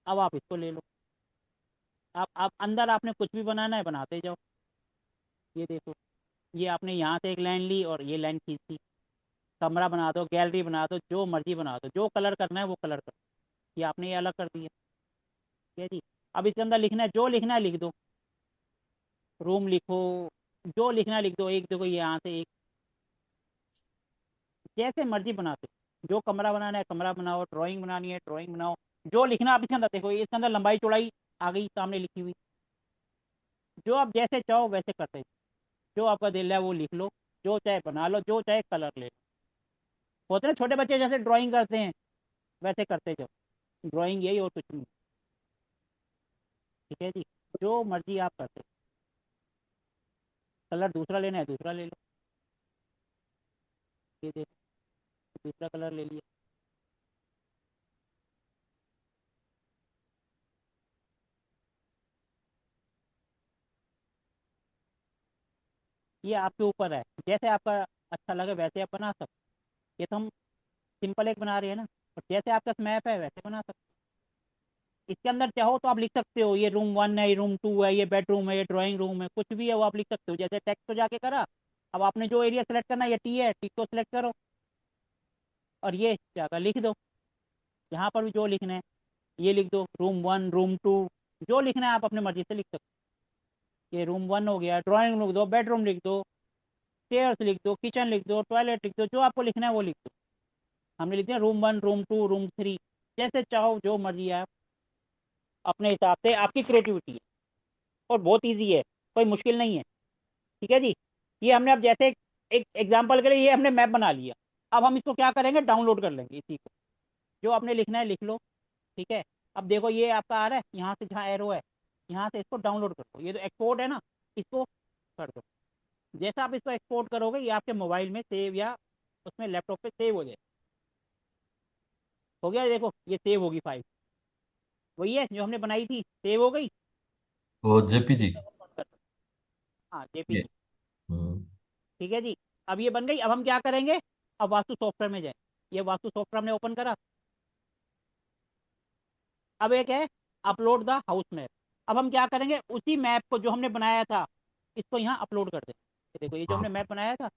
अब आप इसको ले लो। आप अंदर आपने कुछ भी बनाना है बनाते जाओ। ये देखो ये आपने यहाँ से एक लाइन ली और ये लाइन खींच दी। कमरा बना दो, गैलरी बना दो, जो मर्जी बना दो, जो कलर करना है वो कलर कर दो। ये आपने ये अलग कर दिया। ठीक है जी। अब इसके अंदर लिखना है, जो लिखना है लिख दो। रूम लिखो, जो लिखना है लिख दो। एक देखो ये यहाँ से एक, जैसे मर्जी बनाते हो। जो कमरा बनाना है कमरा बनाओ, ड्राइंग बनानी है ड्राइंग बनाओ। जो लिखना आप इसके अंदर देखो, इसके अंदर लंबाई चौड़ाई आ गई सामने लिखी हुई। जो आप जैसे चाहो वैसे करते जाओ। जो आपका दिल है वो लिख लो, जो चाहे बना लो, जो चाहे कलर ले लो। होते ना छोटे बच्चे जैसे ड्राइंग करते हैं, वैसे करते जाओ। ड्राइंग यही और कुछ नहीं। ठीक है जी। जो मर्जी आप करते, कलर दूसरा लेना है दूसरा ले लो। ये देखो दूसरा कलर ले लिया। ये आपके ऊपर है, जैसे आपका अच्छा लगे वैसे आप बना सकते। ये तो हम सिंपल एक बना रहे हैं ना, और जैसे आपका मैप है वैसे बना सकते। इसके अंदर चाहो तो आप लिख सकते हो, ये रूम 1 है, ये रूम 2 है, ये बेडरूम है, ये ड्राइंग रूम है, कुछ भी है वो आप लिख सकते हो। जैसे टेक्स्ट तो जाके करा। अब आपने जो एरिया सेलेक्ट करना है, ये टी है, टी को सिलेक्ट करो और ये जाकर लिख दो। यहाँ पर भी जो लिखना है ये लिख दो, रूम 1 रूम 2, जो लिखना है आप अपनी मर्जी से लिख सकते हो। ये रूम 1 हो गया, ड्राइंग रूम लिख दो, बेडरूम लिख दो, स्टेयर्स लिख दो, किचन लिख दो, टॉयलेट लिख दो, जो आपको लिखना है वो लिख दो। हमने लिख दिया रूम 1 रूम 2 रूम 3। जैसे चाहो जो मर्जी है आप अपने हिसाब से, आपकी क्रिएटिविटी है। और बहुत ईजी है, कोई मुश्किल नहीं है। ठीक है जी। ये हमने अब जैसे एक एग्जाम्पल के लिए ये हमने मैप बना लिया। अब हम इसको क्या करेंगे, डाउनलोड कर लेंगे इसी को। जो आपने लिखना है लिख लो। ठीक है। अब देखो ये आपका आ रहा है, यहाँ से जहाँ एरो है यहाँ से इसको डाउनलोड कर दो। ये जो एक्सपोर्ट है ना, इसको कर दो। जैसा आप इसको एक्सपोर्ट करोगे ये आपके मोबाइल में सेव या उसमें लैपटॉप पे सेव हो जाए। हो गया देखो ये सेव होगी फाइल। वही है जो हमने बनाई थी, सेव हो गई। वो जेपीजी। हाँ ये। जेपीजी। हम्म। ठीक है जी। अब ये बन गई। अब हम क्या करेंगे, अब वास्तु सॉफ्टवेयर में जाए। ये वास्तु सॉफ्टवेयर हमने ओपन करा। अब एक है अपलोड द हाउस मैप। अब हम क्या करेंगे, उसी मैप को जो हमने बनाया था इसको यहाँ अपलोड कर दें। ये देखो ये जो हमने हाँ, मैप बनाया था,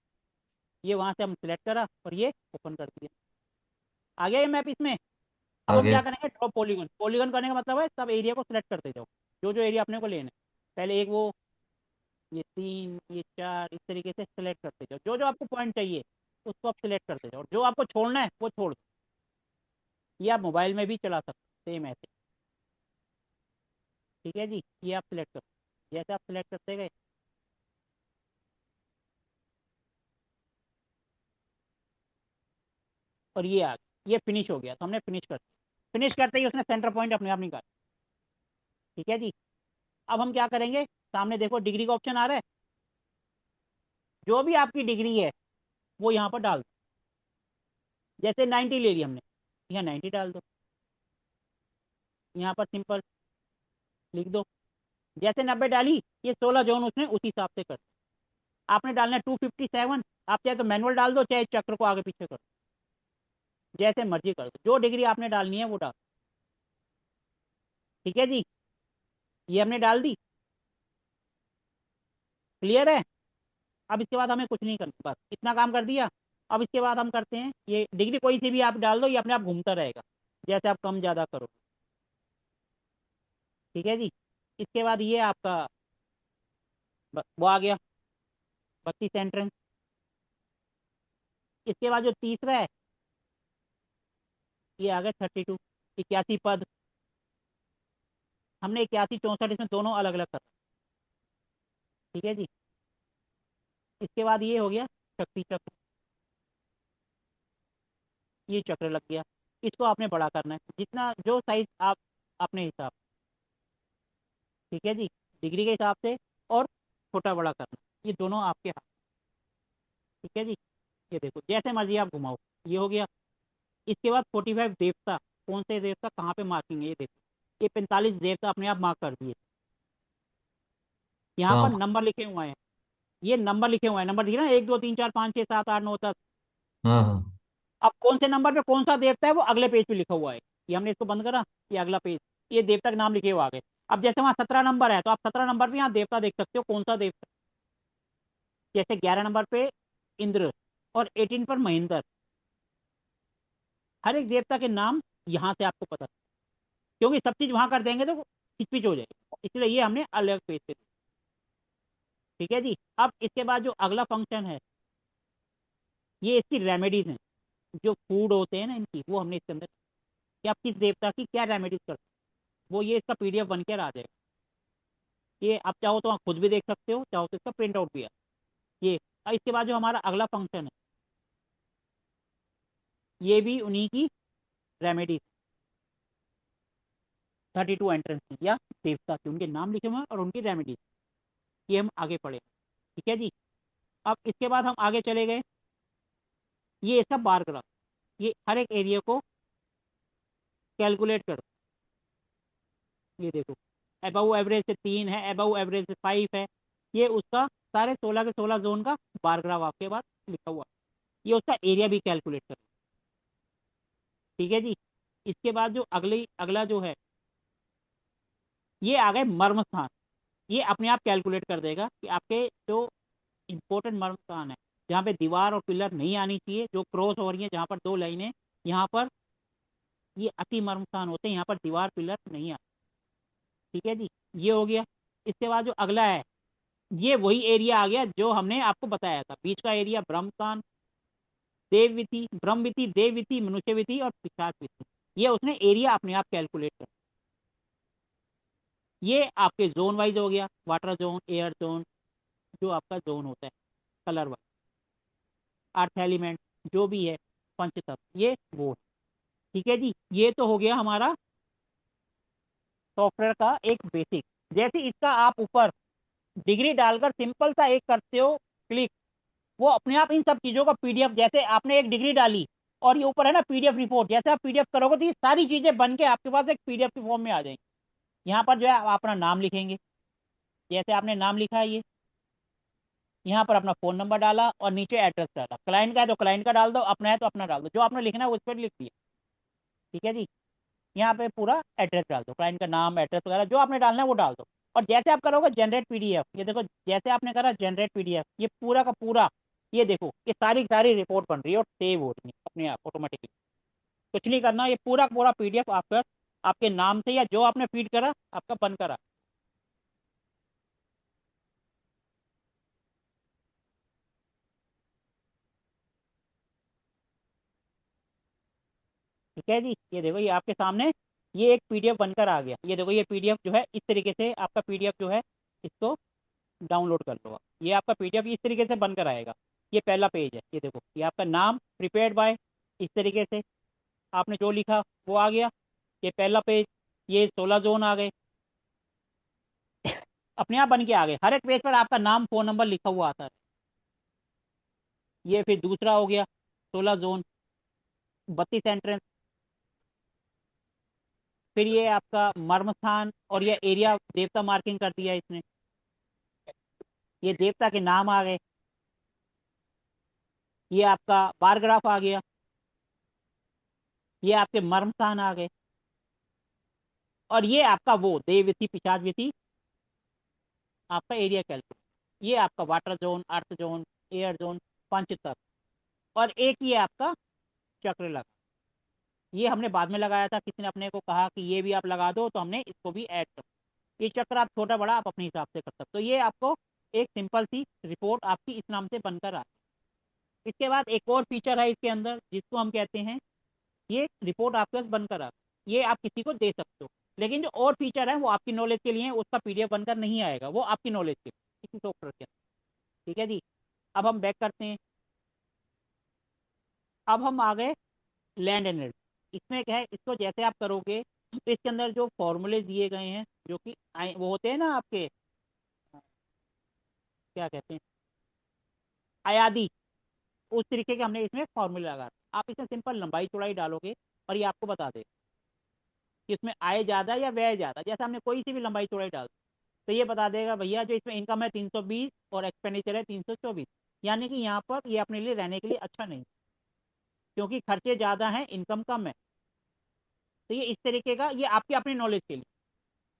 ये वहाँ से हम सिलेक्ट करा और ये ओपन कर दिया। आ गया ये मैप इसमें। अब हम आगे। क्या करेंगे, ड्रॉ पॉलीगन। पॉलीगन करने का मतलब है सब एरिया को सिलेक्ट करते जाओ, जो जो एरिया अपने को लेना है। पहले एक वो, ये 3, ये 4, इस तरीके से सिलेक्ट करते जाओ। जो जो आपको पॉइंट चाहिए उसको आप सिलेक्ट करते जाओ, जो आपको छोड़ना है वो छोड़ दो। ये आप मोबाइल में भी चला सकते सेम ऐसे। ठीक है जी। ये आप सिलेक्ट करो, जैसे आप सिलेक्ट करते गए और ये आ गया, ये फिनिश हो गया। तो हमने फिनिश कर दिया। फिनिश करते ही उसने सेंटर पॉइंट अपने आप निकाल। ठीक है जी। अब हम क्या करेंगे, सामने देखो डिग्री का ऑप्शन आ रहा है। जो भी आपकी डिग्री है वो यहाँ पर डाल दो। जैसे 90 ले ली हमने, यहाँ 90 डाल दो। यहाँ पर सिंपल लिख दो। जैसे 90 डाली, ये 16 जोन उसने उसी हिसाब से कर दिया। आपने डालना है 257। आप चाहे तो मैनुअल डाल दो, चाहे चक्र को आगे पीछे कर दो, जैसे मर्जी कर दो। जो डिग्री आपने डालनी है वो डाल। ठीक है जी। ये हमने डाल दी। क्लियर है। अब इसके बाद हमें कुछ नहीं करना, बस इतना काम कर दिया। अब इसके बाद हम करते हैं, ये डिग्री कोई सी भी आप डाल दो, ये अपने आप घूमता रहेगा जैसे आप कम ज़्यादा करो। ठीक है जी। इसके बाद ये आपका वो आ गया 32 एंट्रेंस। इसके बाद जो तीसरा है ये आ गया 32, 81 पद। हमने 81 64 इसमें दोनों अलग अलग कर। ठीक है जी। इसके बाद ये हो गया शक्ति चक्र, ये चक्र लग गया। इसको आपने बड़ा करना है, जितना जो साइज आप अपने हिसाब, ठीक है जी, डिग्री के हिसाब से, और छोटा बड़ा करना, ये दोनों आपके हाथ, ठीक है जी। ये देखो जैसे मर्जी आप घुमाओ, ये हो गया। इसके बाद 45 देवता, कौन से देवता कहाँ पे मार्किंग है, ये देखो, ये 45 देवता अपने आप मार्क कर दिए। यहाँ हाँ पर नंबर लिखे हुए हैं, ये नंबर लिखे हुए हैं, नंबर दिखे ना, 1 2 3 4 5 6 7 8 9 10। हाँ हाँ अब कौन से नंबर पे कौन सा देवता है वो अगले पेज पे लिखा हुआ है। ये हमने इसको बंद करा, ये अगला पेज, ये देवता के नाम लिखे हुए आ गए। अब जैसे वहाँ 17 नंबर है तो आप 17 नंबर पे यहाँ देवता देख सकते हो कौन सा देवता। जैसे 11 नंबर पे इंद्र और 18 पर महेंद्र, हर एक देवता के नाम यहाँ से आपको पता, क्योंकि सब चीज वहां कर देंगे तो खिचपिच हो जाएगी, इसलिए ये हमने अलग पेज पे दिया। ठीक है जी। अब इसके बाद जो अगला फंक्शन है, ये इसकी रेमेडीज हैं, जो फूड होते हैं ना इनकी, वो हमने इसके अंदर, कि आप किस देवता की क्या रेमेडीज करते हैं, वो ये इसका पीडीएफ बन के आ जाएगा। ये आप चाहो तो आप खुद भी देख सकते हो, चाहो तो इसका प्रिंट आउट भी है ये। और इसके बाद जो हमारा अगला फंक्शन है, ये भी उन्हीं की रेमेडीज, 32 एंट्रेंस या देवता के उनके नाम लिखे हुए हैं और उनकी रेमेडीज, ये हम आगे पढ़े। ठीक है जी। अब इसके बाद हम आगे चले गए, ये इसका बार ग्राफ, ये हर एक एरिया को कैलकुलेट करो। ये देखो, अबव एवरेज से 3 है, अबव एवरेज से 5 है, ये उसका सारे 16 के 16 जोन का बार ग्राफ आपके पास लिखा हुआ है। ये उसका एरिया भी कैलकुलेट करो। ठीक है जी। इसके बाद जो अगला जो है, ये आ गए मर्म स्थान, ये अपने आप कैलकुलेट कर देगा कि आपके जो इंपॉर्टेंट मर्म स्थान है, जहाँ पे दीवार और पिलर नहीं आनी चाहिए, जो क्रॉस हो रही है, जहाँ पर 2 लाइनें, यहाँ पर ये अति मर्म स्थान होते हैं, यहाँ पर दीवार पिलर नहीं आते। ठीक है जी, ये हो गया। इसके बाद जो अगला है, ये वही एरिया आ गया जो हमने आपको बताया था, बीच का एरिया ब्रह्मस्थान, देवविति, ब्रह्मविति, देवविति, मनुष्यविति और पिशाचविति, ये उसने एरिया अपने आप कैलकुलेट कर। ये आपके जोन वाइज हो गया, वाटर जोन, एयर जोन, जो आपका जोन होता है, कलर वाइज, अर्थ एलिमेंट जो भी है, पंचतत्व, ये वो है। ठीक है जी। ये तो हो गया हमारा सॉफ्टवेयर का एक बेसिक। जैसे इसका आप ऊपर डिग्री डालकर सिंपल सा एक करते हो क्लिक, वो अपने आप इन सब चीजों का पीडीएफ, जैसे आपने एक डिग्री डाली और ये ऊपर है ना पीडीएफ रिपोर्ट, जैसे आप पीडीएफ करोगे तो ये सारी चीजें बन के आपके पास एक पीडीएफ के फॉर्म में आ जाएंगी। यहाँ पर जो है आप अपना नाम लिखेंगे, जैसे आपने नाम लिखा है, ये यहाँ पर अपना फोन नंबर डाला और नीचे एड्रेस डाला, क्लाइंट का है तो क्लाइंट का डाल दो, अपना है तो अपना डाल दो, जो आपने लिखना है उस पर लिख दिया। ठीक है जी। यहाँ पे पूरा एड्रेस डाल दो, क्लाइंट का नाम, एड्रेस वगैरह जो आपने डालना है वो डाल दो। और जैसे आप करोगे जनरेट पीडीएफ, ये देखो जैसे आपने करा जनरेट पीडीएफ, ये पूरा का पूरा, ये देखो ये सारी सारी रिपोर्ट बन रही है और सेव हो रही है अपने आप ऑटोमेटिकली, कुछ नहीं करना, ये पूरा पूरा पीडीएफ आपका आपके नाम से या जो आपने फीड करा आपका बन करा। ठीक है जी। ये देखो ये आपके सामने ये एक पीडीएफ बनकर आ गया। ये देखो ये पीडीएफ जो है इस तरीके से आपका पीडीएफ जो है, इसको डाउनलोड कर लो आप। ये आपका पीडीएफ इस तरीके से बनकर आएगा। ये पहला पेज है, ये देखो ये आपका नाम प्रिपेयर्ड बाय, इस तरीके से आपने जो लिखा वो आ गया। ये पहला पेज, ये 16 जोन आ गए अपने आप बन के आ गए, हर एक पेज पर आपका नाम फोन नंबर लिखा हुआ आता है। ये फिर दूसरा हो गया 16 जोन, 32 एंट्रेंस, फिर ये आपका मर्म स्थान और ये एरिया देवता मार्किंग कर दिया इसने, ये देवता के नाम आ गए, ये आपका बार ग्राफ आ गया, ये आपके मर्म स्थान आ गए, और ये आपका वो देवविति पिशाचविति आपका एरिया कैलकुलेट, ये आपका वाटर जोन, अर्थ जोन, एयर जोन, पंच तत्व, और एक ये आपका चक्र लगा। ये हमने बाद में लगाया था, किसी ने अपने को कहा कि ये भी आप लगा दो, तो हमने इसको भी ऐड कर, ये चक्र आप छोटा बड़ा आप अपने हिसाब से कर सकते हो। ये आपको एक सिंपल सी रिपोर्ट आपकी इस नाम से बनकर आती है। इसके बाद एक और फीचर है इसके अंदर जिसको हम कहते हैं, ये रिपोर्ट आपके पास बनकर आती है, ये आप किसी को दे सकते हो, लेकिन जो और फीचर है वो आपकी नॉलेज के लिए है, उसका पीडीएफ बनकर नहीं आएगा, वो आपकी नॉलेज के लिए इसी सॉफ्टवेयर के अंदर। ठीक है जी। अब हम बैक करते हैं। अब हम आ गए लैंड एनर्जी। इसमें क्या है, इसको जैसे आप करोगे तो इसके अंदर जो फॉर्मूले दिए गए हैं, जो कि वो होते हैं ना आपके, क्या कहते हैं, अयादी, उस तरीके के हमने इसमें फॉर्मूले लगा। आप इसमें सिंपल लंबाई चौड़ाई डालोगे और ये आपको बता देगा कि इसमें आय ज़्यादा या व्यय ज़्यादा। जैसे हमने कोई सी भी लंबाई चौड़ाई डाल तो ये बता देगा भैया जो इसमें इनकम है 320 और एक्सपेंडिचर है 324, यानी कि यहाँ पर ये अपने लिए रहने के लिए अच्छा नहीं, क्योंकि खर्चे ज़्यादा हैं इनकम कम है। तो ये इस तरीके का, ये आपकी अपनी नॉलेज के लिए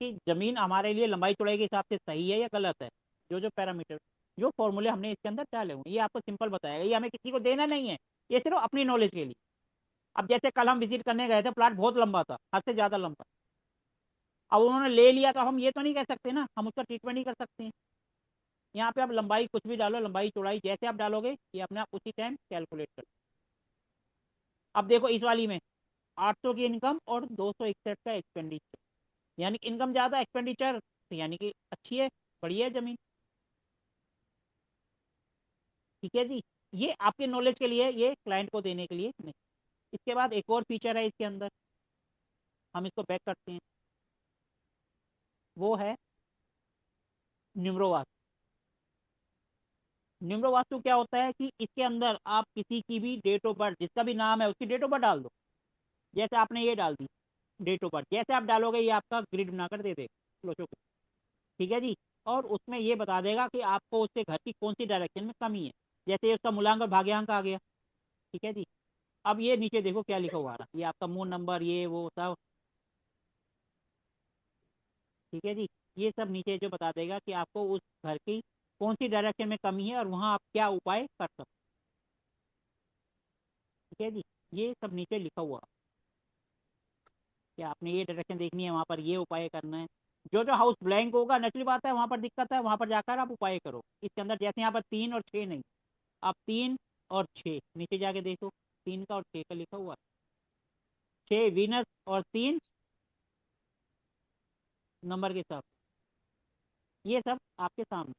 कि ज़मीन हमारे लिए लंबाई चौड़ाई के हिसाब से सही है या गलत है। जो जो पैरामीटर, जो फॉर्मूले हमने इसके अंदर डाले हुए, ये आपको सिंपल बताएगा, ये हमें किसी को देना नहीं है, ये सिर्फ अपनी नॉलेज के लिए। अब जैसे कल हम विजिट करने गए थे, प्लाट बहुत लंबा था, हद से ज़्यादा लंबा। अब उन्होंने ले लिया तो हम ये तो नहीं कह सकते ना, हम उसका ट्रीटमेंट नहीं कर सकते हैं। यहाँ पे आप लंबाई कुछ भी डालो, लंबाई चौड़ाई जैसे आप डालोगे ये अपने आप उसी टाइम कैलकुलेट कर। अब देखो इस वाली में 800 की इनकम और 261 का एक्सपेंडिचर, यानी कि इनकम ज़्यादा एक्सपेंडिचर, तो यानी कि अच्छी है, बढ़िया है ज़मीन। ठीक है जी, ये आपके नॉलेज के लिए, ये क्लाइंट को देने के लिए नहीं। इसके बाद एक और फीचर है इसके अंदर, हम इसको बैक करते हैं, वो है न्यूमरो वास्तु। न्यूमरो वास्तु क्या होता है कि इसके अंदर आप किसी की भी डेट ऑफ बर्थ, जिसका भी नाम है उसकी डेट ऑफ बर्थ डाल दो। जैसे आपने ये डाल दी डेट ऑफ बर्थ, जैसे आप डालोगे ये आपका ग्रिड बनाकर दे देगा लोचो को। ठीक है जी, और उसमें ये बता देगा कि आपको उसके घर की कौन सी डायरेक्शन में कमी है। जैसे ये उसका मूलांक और भाग्यांक आ गया। ठीक है जी, अब ये नीचे देखो क्या लिखा हुआ आ रहा है, ये आपका मूल नंबर, ये वो सब। ठीक है जी, ये सब नीचे जो बता देगा कि आपको उस घर की कौन सी डायरेक्शन में कमी है और वहाँ आप क्या उपाय कर सकते। ठीक है जी, ये सब नीचे लिखा हुआ कि आपने ये डायरेक्शन देखनी है, वहाँ पर ये उपाय करना है। जो जो हाउस ब्लैंक होगा, नेचुरली बात है, वहाँ पर दिक्कत है, वहाँ पर जाकर आप उपाय करो। इसके अंदर जैसे यहाँ पर 3 और 6 नहीं, आप 3 और 6 नीचे जाके देखो, 3 का और 6 का लिखा हुआ है। 6 वीनस और 3 नंबर के साथ, ये सब आपके सामने।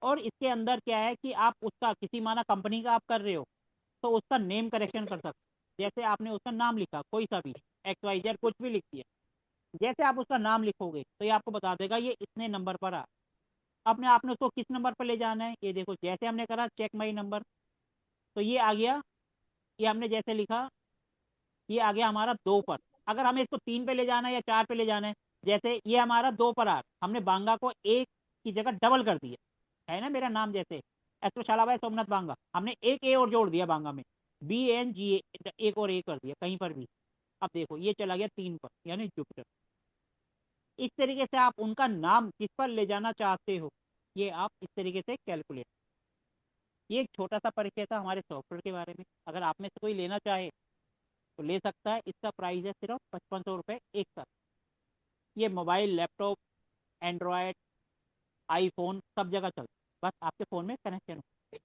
और इसके अंदर क्या है कि आप उसका किसी माना कंपनी का आप कर रहे हो तो उसका नेम करेक्शन कर सकते हो। जैसे आपने उसका नाम लिखा कोई सा भी, XYZ कुछ भी लिख दिया, जैसे आप उसका नाम लिखोगे तो ये आपको बता देगा ये इतने नंबर पर आ। अपने आपने उसको किस नंबर पर ले जाना है, ये देखो जैसे हमने करा चेक माई नंबर, तो ये आ गया, ये हमने जैसे लिखा, ये आ गया हमारा 2 पर। अगर हमें इसको 3 पे ले जाना है या 4 पे ले जाना है, जैसे ये हमारा 2 पर आ, हमने बांगा को एक की जगह डबल कर दिया, है ना मेरा नाम जैसे एस्ट्रो शालाबाई सोमनाथ बांगा, हमने एक ए और जोड़ दिया बांगा में, BNGA, एक और ए कर दिया कहीं पर भी। अब देखो ये चला गया 3 पर, यानी जुपिटर। इस तरीके से आप उनका नाम किस पर ले जाना चाहते हो, ये आप इस तरीके से कैलकुलेट। ये एक छोटा सा परिचय था हमारे सॉफ्टवेयर के बारे में। अगर आप में से कोई लेना चाहे तो ले सकता है। इसका प्राइस है सिर्फ 5500 रुपये एक साल। ये मोबाइल, लैपटॉप, एंड्रॉयड, आईफोन सब जगह चलता है, बस आपके फ़ोन में कनेक्शन हो।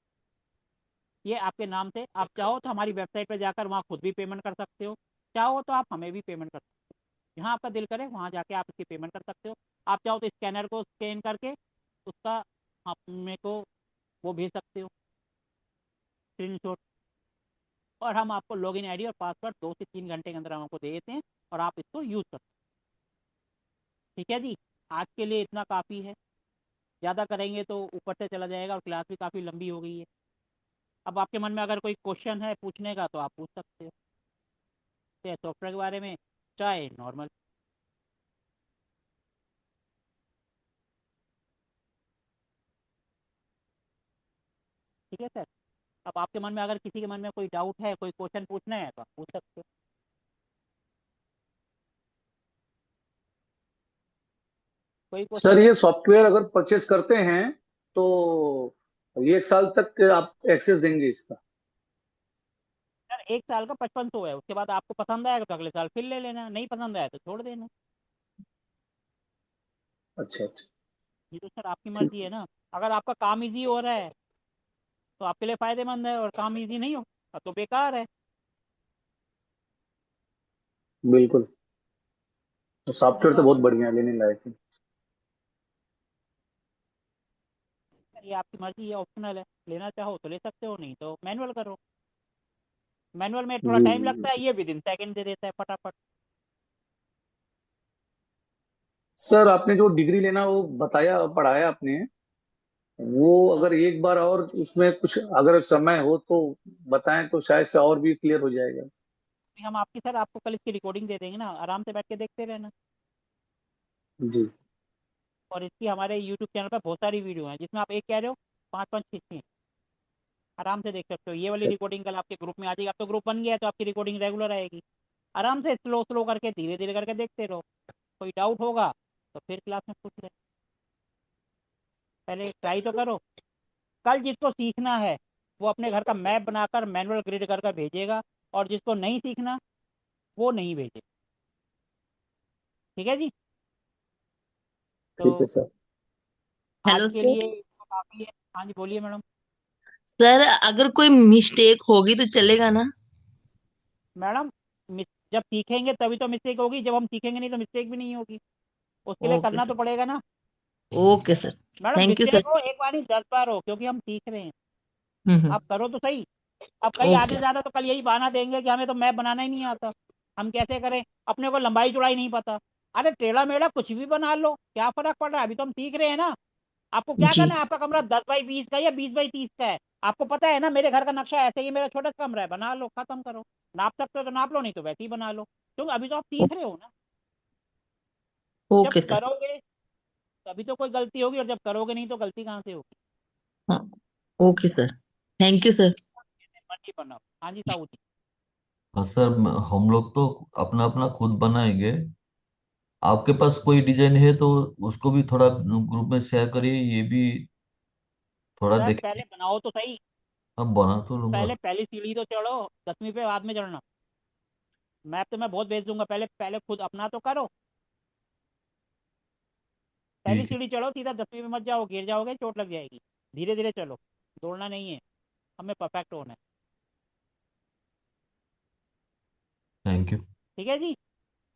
ये आपके नाम से, आप चाहो तो हमारी वेबसाइट पर जाकर वहाँ खुद भी पेमेंट कर सकते हो, चाहो तो आप हमें भी पेमेंट कर सकते हो, जहाँ आपका दिल करे वहाँ जाके आप इसकी पेमेंट कर सकते हो। आप चाहो तो स्कैनर को स्कैन करके उसका आप मेरे को वो भेज सकते हो, स्क्रीनशॉट, और हम आपको लॉगिन आईडी और पासवर्ड 2 से 3 घंटे के अंदर हम आपको दे देते हैं और आप इसको यूज़ कर सकते हैं। ठीक है जी, आज के लिए इतना काफ़ी है, ज़्यादा करेंगे तो ऊपर से चला जाएगा और क्लास भी काफ़ी लंबी हो गई है। अब आपके मन में अगर कोई क्वेश्चन है पूछने का तो आप पूछ सकते हो, चाहे सॉफ्टवेयर के बारे में चाहे नॉर्मल। ठीक है सर, अब आपके मन में अगर किसी के मन में कोई डाउट है, कोई क्वेश्चन पूछना है तो आप पूछ सकते हो। कोई सर क्वेश्चन है? ये सॉफ्टवेयर अगर परचेज करते हैं तो ये 1 साल तक आप एक्सेस देंगे इसका? सर 1 साल का 5500 है, उसके बाद आपको पसंद आएगा तो अगले साल फिर ले लेना, नहीं पसंद आया तो छोड़ देना। अच्छा अच्छा। ये तो सर आपकी ठीक। मर्जी है ना। अगर आपका काम इजी हो रहा है तो आपके लिए फ़ायदेमंद है, और काम इजी नहीं हो तो बेकार है। बिल्कुल। तो सॉफ्टवेयर देखो तो बहुत बढ़िया है, लेने लायक है। ये आपकी मर्जी, ये ऑप्शनल है, लेना चाहो तो ले सकते हो, नहीं तो मैनुअल करो। मैनुअल में थोड़ा जी टाइम जी लगता है, ये विद इन सेकेंड दे देता है फटाफट। सर, आपने जो डिग्री लेना वो बताया, पढ़ाया आपने, वो हाँ, अगर एक बार और उसमें कुछ अगर समय हो तो बताएं तो शायद से और भी क्लियर हो जाएगा। हम आपकी सर आपको कल इसकी रिकॉर्डिंग दे देंगे ना, आराम से बैठ के देखते रहना। जी। और इसकी हमारे यूट्यूब चैनल पर बहुत सारी वीडियो हैं, जिसमें आप एक कह रहे हो 5-5 खींची हैं, आराम से देख सकते हो। ये वाली अच्छा। रिकॉर्डिंग कल आपके ग्रुप में आ जाएगी, अब तो ग्रुप बन गया है तो आपकी रिकॉर्डिंग रेगुलर आएगी। आराम से स्लो स्लो करके धीरे धीरे करके देखते रहो। कोई डाउट होगा तो फिर क्लास में पूछ ले, पहले ट्राई तो करो। कल जिसको सीखना है वो अपने घर का मैप बनाकर मैनुअल ग्रिड कर कर भेजेगा, और जिसको नहीं सीखना वो नहीं भेजे। ठीक है जी। ठीक है तो सर। आज हेलो के सर। लिए तो काफ़ी है। हाँ जी, बोलिए मैडम। सर अगर कोई मिस्टेक होगी तो चलेगा ना? मैडम, जब सीखेंगे तभी तो मिस्टेक होगी, जब हम सीखेंगे नहीं तो मिस्टेक भी नहीं होगी। उसके लिए ओके करना तो सर। पड़ेगा ना। Okay sir. Madam, thank you sir. Mistake हो एक बार नहीं 10 बार हो, क्योंकि हम सीख रहे हैं। हम्म। आप करो तो सही। अब कई आधे ओके। से ज़्यादा तो कल यही बहाना देंगे कि हमें तो मैप बनाना ही नहीं आता, हम कैसे करें, अपने को लंबाई चौड़ाई नहीं पता। अरे टेढ़ा मेढ़ा कुछ भी बना लो, क्या फर्क पड़ रहा है, अभी तो हम सीख रहे हैं ना। आपको क्या जी। करना है, आपका कमरा 10x20 का या 20x30 का है, आपको पता है ना मेरे घर का नक्शा ऐसे ही, मेरा छोटा सा कमरा है, बना लो, खत्म करो। नाप सकते हो तो नाप लो, नहीं तो वैसे ही बना लो, क्योंकि अभी तो आप सीख रहे हो ना। जब ओके सर। करोगे तभी तो कोई गलती होगी, और जब करोगे नहीं तो गलती कहाँ से होगी। हाँ। Okay sir. Thank you sir. जैसे मर्जी बनाओ। हाँ जी साहू जी। हाँ सर, हम लोग तो अपना अपना खुद बनाएंगे। आपके पास कोई डिजाइन है तो उसको भी थोड़ा ग्रुप में शेयर करिए, ये भी थोड़ा सर देखेंगे। पहले बनाओ तो सही। अब बना तो लूंगा। पहले पहली सीढ़ी तो चढ़ो, 10वीं पे बाद में चढ़ना। मैप तो मैं बहुत भेज दूंगा, पहले पहले खुद अपना तो करो। पहली ठीक है। सीढ़ी चढ़ो, सीधा 10वीं में मत जाओ, गिर जाओगे, चोट लग जाएगी। धीरे धीरे चलो, दौड़ना नहीं है, हमें परफेक्ट होना है। Thank you. ठीक है जी।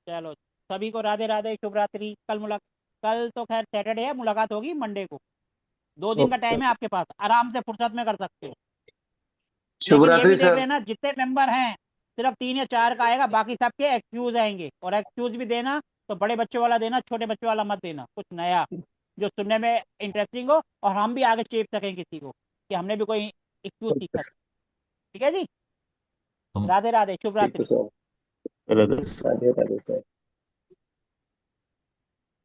चलो, सभी को राधे राधे, शुभ रात्रि। कल तो खैर सैटरडे है, मुलाकात होगी मंडे को। 2 दिन का ओके। टाइम है आपके पास, आराम से फुर्सत में कर सकते हो। शुभ लेकिन ये रात्रि भी देख सर। लेना, जितने मेंबर हैं सिर्फ 3 या 4 का आएगा, बाकी सबके एक्सक्यूज आएंगे। और एक्सक्यूज भी देना तो बड़े बच्चों वाला देना, छोटे बच्चों वाला मत देना, कुछ नया जो सुनने में इंटरेस्टिंग हो, और हम भी आगे चेप सकें किसी को कि हमने भी कोई एक्सक्यूज सीखा। ठीक है जी। हम राधे राधे, शुभ ठीक है रात्रि। Sir. Brothers. Radhe Radhe sir.